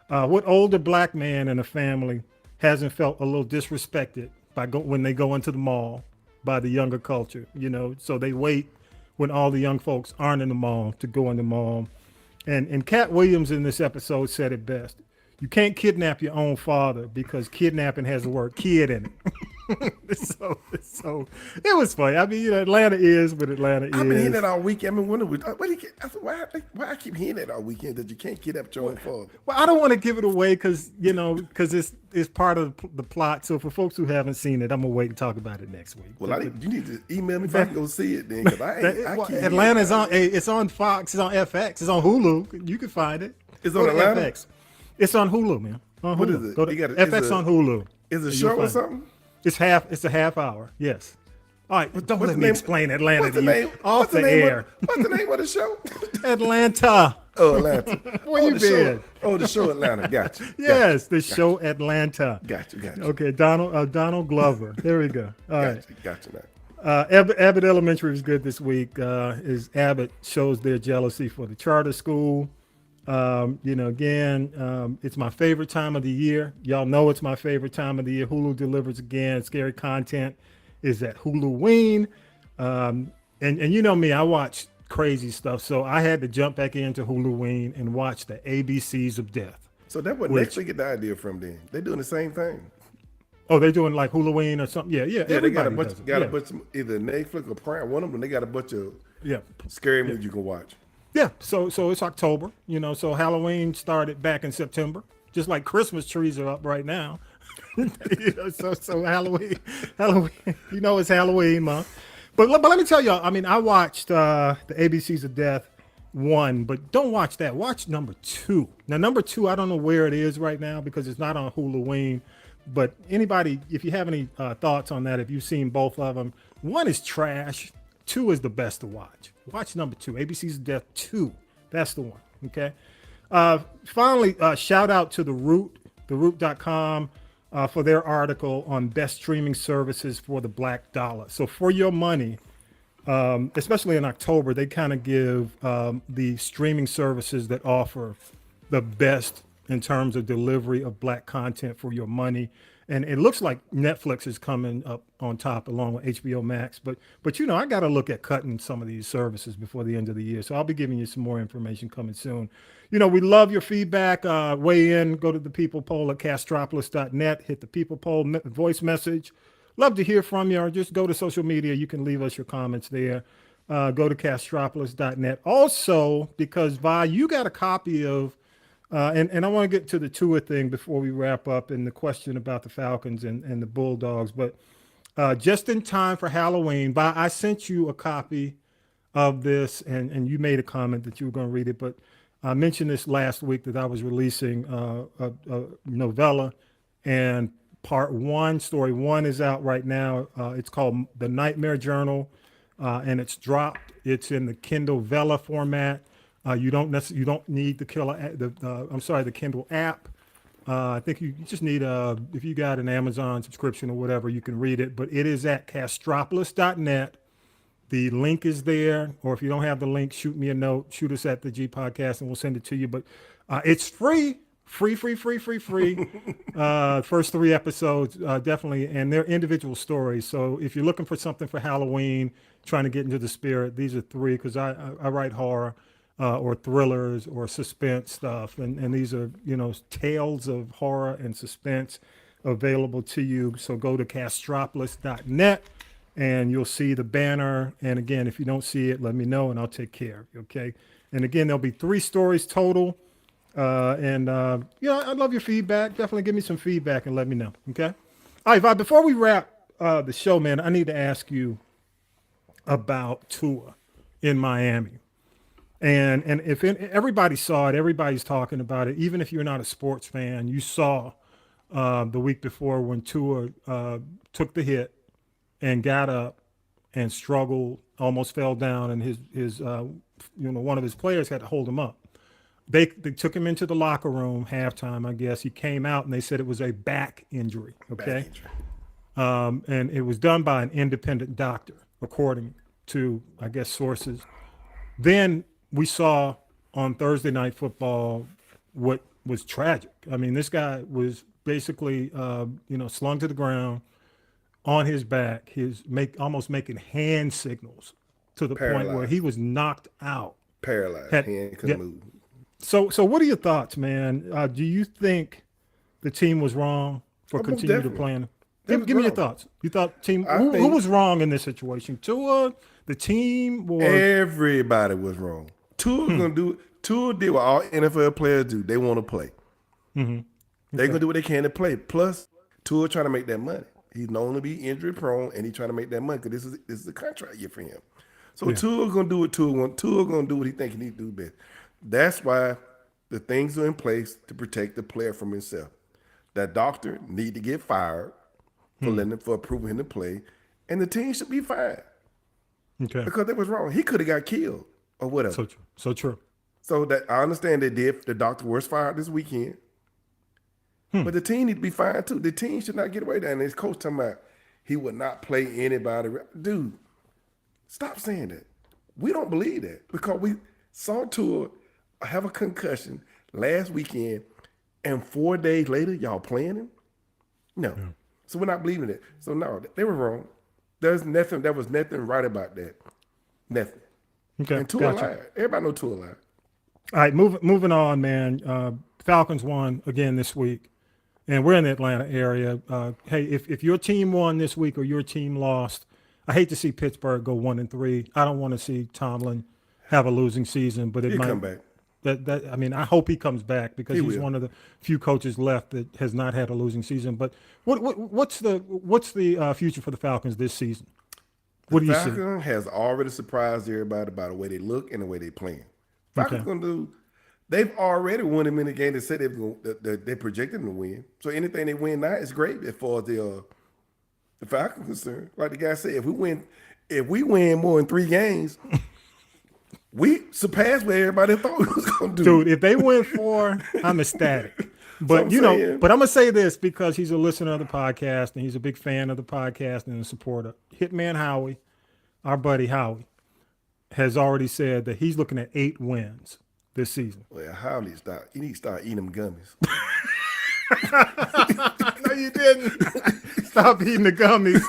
S1: that. What older black man in a family hasn't felt a little disrespected when they go into the mall by the younger culture, you know? So they wait when all the young folks aren't in the mall to go in the mall. And Cat Williams in this episode said it best. You can't kidnap your own father because kidnapping has the word kid in it. so it was funny. I mean, you know, Atlanta is what Atlanta is.
S2: I've been hearing that all weekend. I mean, why I keep hearing that all weekend that you can't kidnap your own father?
S1: Well, I don't want to give it away because it's part of the plot. So for folks who haven't seen it, I'm gonna wait and talk about it next week.
S2: Well, you need to email me if I can go see it then. Because
S1: Atlanta's on. It's on Fox. It's on FX. It's on Hulu. You can find it.
S2: It's on Atlanta.
S1: FX. It's on Hulu, man. On Hulu.
S2: What is it?
S1: Go to FX on Hulu.
S2: Is it a show or something?
S1: It's a half hour. Yes. All right, but don't let me explain Atlanta to you.
S2: What's the name of the show?
S1: Atlanta.
S2: Oh, Atlanta.
S1: Where you been?
S2: The show Atlanta. Gotcha.
S1: Yes, the show Atlanta.
S2: Gotcha.
S1: Okay, Donald Glover. There we go. All right.
S2: Gotcha, man.
S1: Abbott Elementary was good this week. Abbott shows their jealousy for the charter school. You know, again, it's my favorite time of the year. Y'all know it's my favorite time of the year. Hulu delivers again. Scary content is at Huluween. And you know me, I watch crazy stuff. So I had to jump back into Huluween and watch the ABCs of Death.
S2: So that what Netflix get the idea from then. They're doing the same thing.
S1: Oh, they're doing like Huluween or something? Yeah.
S2: They got a bunch of either Netflix or Prime, one of them, they got a bunch of scary movies you can watch.
S1: Yeah, so it's October, you know, so Halloween started back in September, just like Christmas trees are up right now. You know, so Halloween, you know, it's Halloween month. But let me tell y'all, I mean, I watched the ABCs of Death 1, but don't watch that. Watch number 2. Now, number 2, I don't know where it is right now because it's not on Huluween. But anybody, if you have any thoughts on that, if you've seen both of them, 1 is trash. 2 is the best to watch. Watch number 2, ABC's Death 2. That's the one, okay? Finally, shout out to The Root, theroot.com, for their article on best streaming services for the Black Dollar. So for your money, especially in October, they kind of give the streaming services that offer the best in terms of delivery of Black content for your money. And it looks like Netflix is coming up on top along with HBO Max. But you know, I got to look at cutting some of these services before the end of the year. So I'll be giving you some more information coming soon. You know, we love your feedback. Weigh in, go to the People Poll at castropolis.net, hit the People Poll voice message. Love to hear from you, or just go to social media. You can leave us your comments there. Go to castropolis.net. Also, because Vi, you got a copy of and I want to get to the Tua thing before we wrap up and the question about the Falcons and the Bulldogs. But just in time for Halloween, I sent you a copy of this, and you made a comment that you were going to read it. But I mentioned this last week that I was releasing a novella, and part 1, story 1 is out right now. It's called The Nightmare Journal, and it's dropped. It's in the Kindle Vella format. You don't need the Kindle app. I think you just need if you got an Amazon subscription or whatever, you can read it. But it is at castropolis.net. The link is there, or if you don't have the link, shoot me a note, shoot us at the G Podcast, and we'll send it to you. But it's free. First 3 episodes, definitely, and they're individual stories. So if you're looking for something for Halloween, trying to get into the spirit, these are 3, because I write horror or thrillers or suspense stuff, and these are, tales of horror and suspense available to you. So go to castropolis.net and you'll see the banner. And again, if you don't see it, let me know and I'll take care of you, okay? And again, there'll be 3 stories total. I'd love your feedback. Definitely give me some feedback and let me know. Okay. All right, Vi, before we wrap the show, man, I need to ask you about Tua in Miami. And if everybody saw it, everybody's talking about it. Even if you're not a sports fan, you saw the week before when Tua took the hit and got up and struggled, almost fell down, and his one of his players had to hold him up. They took him into the locker room halftime, I guess. He came out and they said it was a back injury. Okay. And it was done by an independent doctor, according to, I guess, sources. Then we saw on Thursday Night Football what was tragic. I mean, this guy was basically, slung to the ground on his back, almost making hand signals to the point where he was knocked out.
S2: Paralyzed. Hand couldn't move.
S1: So what are your thoughts, man? Do you think the team was wrong for continuing to play? Give me your thoughts. You thought who was wrong in this situation? Tua, the team, or
S2: everybody was wrong? Tua gonna do. Tua did what all NFL players do. They want to play. Mm-hmm. They're gonna do what they can to play. Plus, Tua trying to make that money. He's known to be injury prone, and he's trying to make that money because this is a contract year for him. So Tua gonna do what Tua want. Tua gonna do what he think he need to do best. That's why the things are in place to protect the player from himself. That doctor need to get fired for approving him to play, and the team should be fired.
S1: Okay.
S2: Because that was wrong. He could have got killed or whatever.
S1: So true.
S2: So that I understand they did. The doctor was fired this weekend, but the team need to be fired too. The team should not get away with that. And his coach talking about he would not play anybody. Dude, stop saying that. We don't believe that because we saw Tua have a concussion last weekend, and 4 days later, y'all playing him? No. Yeah. So we're not believing it. So no, they were wrong. There was nothing right about that. Nothing.
S1: Okay.
S2: And Tua lied. Everybody know Tua lied.
S1: All right, moving on, man. Falcons won again this week, and we're in the Atlanta area. Hey, if your team won this week or your team lost, I hate to see Pittsburgh go 1-3. I don't want to see Tomlin have a losing season, but
S2: He'll come back.
S1: I hope he comes back because he's one of the few coaches left that has not had a losing season. But what's the future for the Falcons this season? What do you see?
S2: The Falcons has already surprised everybody by the way they look and the way they playing. Falcons gonna do. They've already won them in the game. They said they projected them to win. So anything they win now is great as far as the Falcons concerned. Like the guy said, if we win more than 3 games. We surpassed what everybody thought we was gonna do.
S1: Dude, if they win 4, I'm ecstatic. But but I'm gonna say this because he's a listener of the podcast and he's a big fan of the podcast and a supporter. Hitman Howie, our buddy Howie, has already said that he's looking at 8 wins this season.
S2: Well, Howie he needs to start eating them gummies.
S1: No, you didn't. Stop eating the gummies.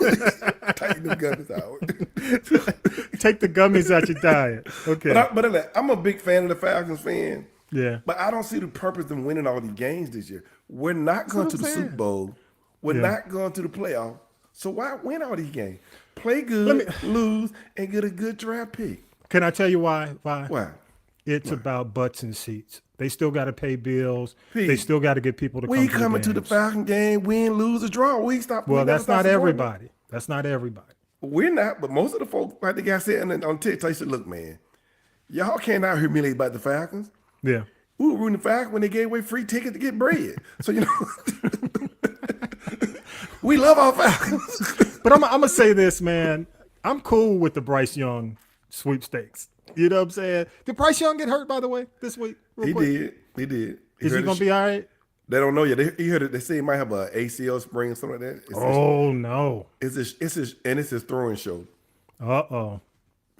S2: Take the gummies out.
S1: Take the gummies out your diet. Okay.
S2: But I'm a big fan of the Falcons fan.
S1: Yeah.
S2: But I don't see the purpose in winning all these games this year. We're not going to the Super Bowl. We're not going to the playoff. So why win all these games? Play good, lose, and get a good draft pick.
S1: Can I tell you why?
S2: Why?
S1: It's about butts and seats. They still got to pay bills. They still got to get people to come to the games.
S2: We coming to the Falcon game, win, lose, or draw.
S1: Well, that's not everybody. That's not everybody.
S2: We're not, but most of the folks, like the guy said on TikTok, said, look, man, y'all can't out here humiliate about the Falcons.
S1: Yeah.
S2: We were rooting the Falcons when they gave away free tickets to get bread. So, we love our Falcons.
S1: But I'm going to say this, man. I'm cool with the Bryce Young sweepstakes. You know what I'm saying? Did Bryce Young get hurt, by the way, this week?
S2: He did.
S1: Is he going to be all right?
S2: They don't know yet. They say he might have an ACL sprain or something like that.
S1: No.
S2: It's his throwing show.
S1: Uh-oh.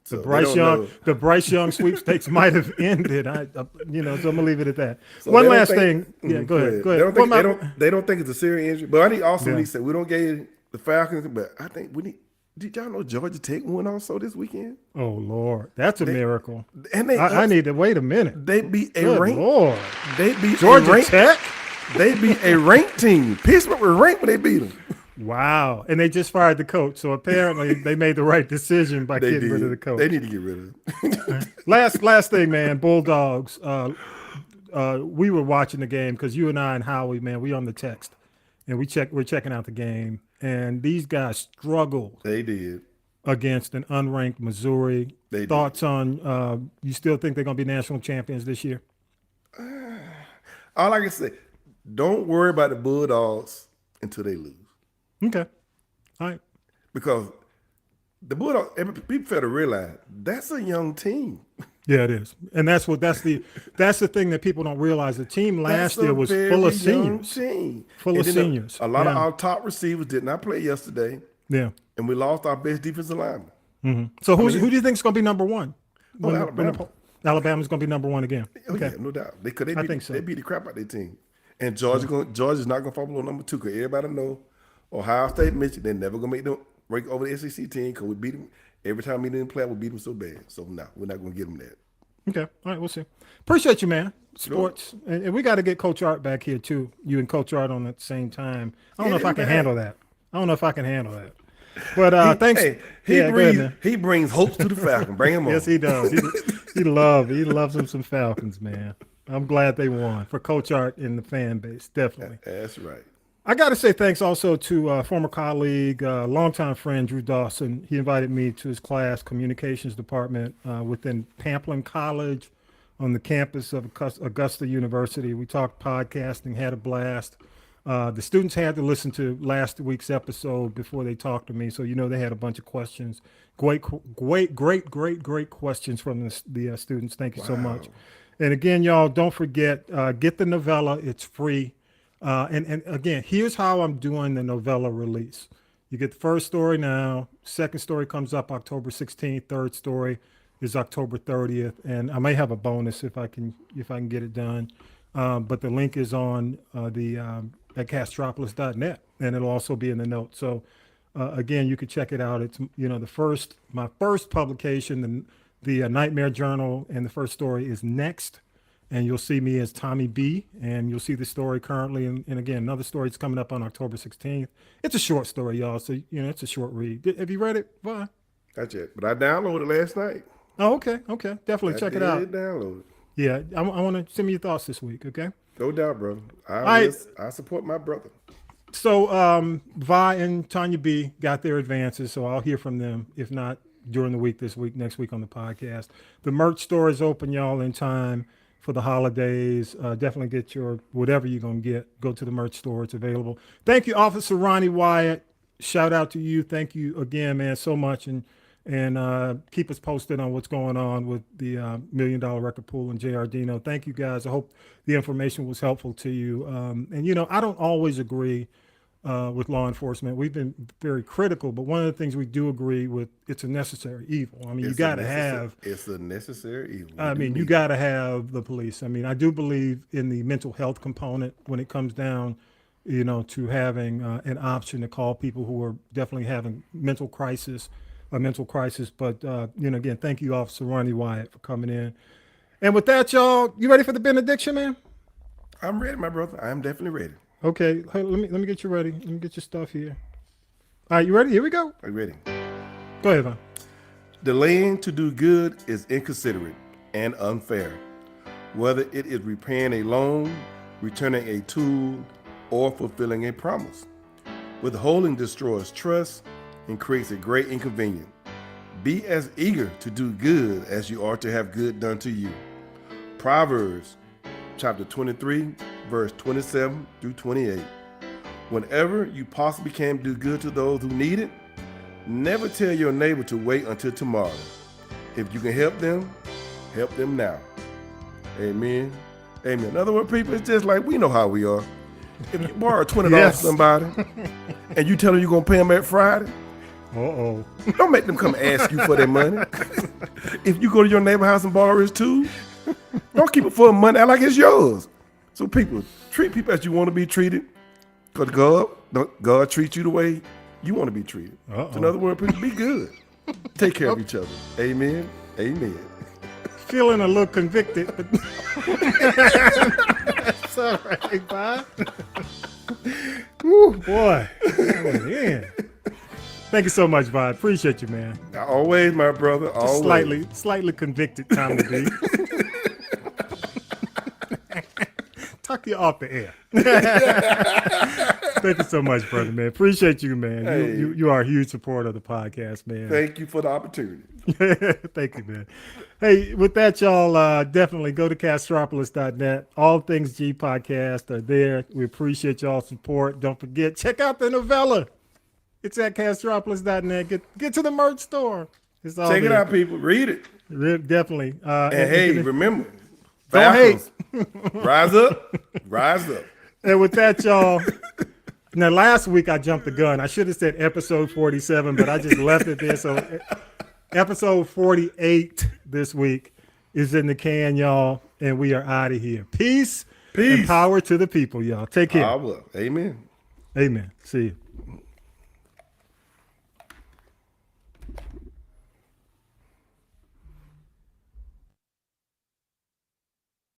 S1: The
S2: So
S1: the Bryce Young sweepstakes might have ended. So I'm gonna leave it at that.
S2: So
S1: One
S2: they don't
S1: last
S2: think-
S1: thing. Yeah, go ahead.
S2: They don't think, they don't think it's a serious injury. But I need also
S1: Yeah.
S2: need to say we don't get the Falcons, but I think we need. Did y'all know Georgia Tech won also this weekend?
S1: Oh Lord, that's a miracle.
S2: And they
S1: I need to wait a minute.
S2: They beat a
S1: Good
S2: ranked.
S1: Lord,
S2: They beat
S1: Georgia
S2: a ranked,
S1: Tech.
S2: They beat a ranked team. Pittsburgh was ranked when they beat them.
S1: Wow, and they just fired the coach, so apparently they made the right decision by
S2: They
S1: getting
S2: did.
S1: rid of the coach.
S2: They need to get rid of it.
S1: Last thing, man. Bulldogs. We were watching the game because you and I and Howie, man, we on the text, and we're checking out the game, and these guys struggled
S2: They did.
S1: against an unranked Missouri.
S2: They did.
S1: Thoughts on? You still think they're going to be national champions this year?
S2: All I can say, don't worry about the Bulldogs until they lose.
S1: Okay, all right.
S2: Because the Bulldogs, people fail to realize that's a young team.
S1: Yeah, it is, and that's the thing that people don't realize. The team last
S2: That's a
S1: year was
S2: very
S1: full of
S2: young
S1: seniors.
S2: team.
S1: Full
S2: And
S1: of
S2: then
S1: seniors.
S2: A lot of
S1: Yeah.
S2: our top receivers did not play yesterday,
S1: Yeah.
S2: and we lost our best defensive lineman.
S1: So who do you think is going to be number one?
S2: Alabama.
S1: Alabama's going to be number one again.
S2: Oh
S1: Okay.
S2: yeah, no doubt. They
S1: think so.
S2: They beat the crap out of their team, and Georgia's not gonna fumble on number 2 because everybody know Ohio State, Michigan, they're never gonna make them break over the SEC team because we beat them every time we didn't play. We beat them so bad. So no, we're not gonna give them that.
S1: Okay. All right. We'll see. Appreciate you, man. Sports. And we got to get Coach Art back here, too. You and Coach Art on at the same time. I don't know if I can handle that. But thanks.
S2: Hey,
S1: yeah, go ahead, man.
S2: he brings hopes to the Falcon. Bring him on.
S1: Yes, he does. He loves him some Falcons, man. I'm glad they won for Coach Art and the fan base. Definitely.
S2: That's right.
S1: I got to say thanks also to former colleague, longtime friend, Drew Dawson. He invited me to his class, communications department within Pamplin College on the campus of Augusta University. We talked podcasting, had a blast. The students had to listen to last week's episode before they talked to me. So, they had a bunch of questions. Great questions from the students. Thank you so much. And again, y'all, don't forget, get the novella. It's free. And again, here's how I'm doing the novella release. You get the first story now. Second story comes up October 16th. Third story is October 30th. And I may have a bonus if I can get it done. But the link is on at castropolis.net, and it'll also be in the notes. So again, you can check it out. It's my first publication, the Nightmare Journal, and the first story is next. And you'll see me as Tommy B, and you'll see the story currently. And again, another story is coming up on October 16th. It's a short story, y'all. So, it's a short read. Have you read it? Why?
S2: That's it. But I downloaded it last night.
S1: Oh, okay. Definitely check it out.
S2: Download it.
S1: Yeah, I want to send me your thoughts this week, okay?
S2: No doubt, bro.
S1: I
S2: support my brother.
S1: So Vi and Tanya B got their advances, so I'll hear from them. If not during the week, this week, next week on the podcast. The merch store is open, y'all, in time for the holidays. Definitely get your whatever you're going to get. Go to the merch store. It's available. Thank you, Officer Ronnie Wyatt. Shout out to you. Thank you again, man, so much. And keep us posted on what's going on with the $1 Million Record Pool and J.R. Dino. Thank you, guys. I hope the information was helpful to you. And I don't always agree with law enforcement. We've been very critical, but one of the things we do agree with, it's a necessary evil. I mean, you got to have.
S2: It's a necessary evil.
S1: I mean, you got to have the police. I mean, I do believe in the mental health component when it comes down, to having an option to call people who are definitely having a mental crisis. But, again, thank you, Officer Ronnie Wyatt, for coming in. And with that, y'all, you ready for the benediction, man?
S2: I'm ready, my brother. I am definitely ready.
S1: Okay, hey, let me get you ready. Let me get your stuff here. All right, you ready? Here we go.
S2: Are you ready?
S1: Go ahead, Von.
S2: Delaying to do good is inconsiderate and unfair. Whether it is repaying a loan, returning a tool, or fulfilling a promise. Withholding destroys trust and creates a great inconvenience. Be as eager to do good as you are to have good done to you. Proverbs chapter 23, verse 27 through 28. Whenever you possibly can do good to those who need it, never tell your neighbor to wait until tomorrow. If you can help them now. Amen. Amen. In other words, people, it's just like we know how we are. If you borrow $20
S1: Yes.
S2: from somebody and you tell them you're going to pay them at Friday,
S1: Uh-oh.
S2: Don't make them come ask you for their money. If you go to your neighbor house and borrow his too, don't keep it for money. Act like it's yours. So people, treat people as you want to be treated. Because God treats you the way you want to be treated. So in other words, people, be good. Take care of each other. Amen. Amen.
S1: Feeling a little convicted, but that's all right, Bob. Woo, boy. Yeah. Thank you so much, Bob. Appreciate you, man.
S2: Always, my brother.
S1: Just
S2: Always.
S1: slightly convicted time to be. Talk to you off the air. Thank you so much, brother, man. Appreciate you, man.
S2: Hey.
S1: You are a huge supporter of the podcast, man.
S2: Thank you for the opportunity.
S1: Thank you, man. Hey, with that, y'all, definitely go to Castropolis.net. All Things G podcast are there. We appreciate y'all's support. Don't forget, check out the novella. It's at Castropolis.net. Get to the merch store. It's all
S2: Check it
S1: there.
S2: out, people. Read it.
S1: Definitely.
S2: And hey, remember,
S1: Don't hate.
S2: Rise up. Rise up.
S1: And with that, y'all, now last week I jumped the gun. I should have said episode 47, but I just left it there. So episode 48 this week is in the can, y'all, and we are out of here. Peace. And power to the people, y'all. Take care.
S2: I will. Amen.
S1: Amen. See you.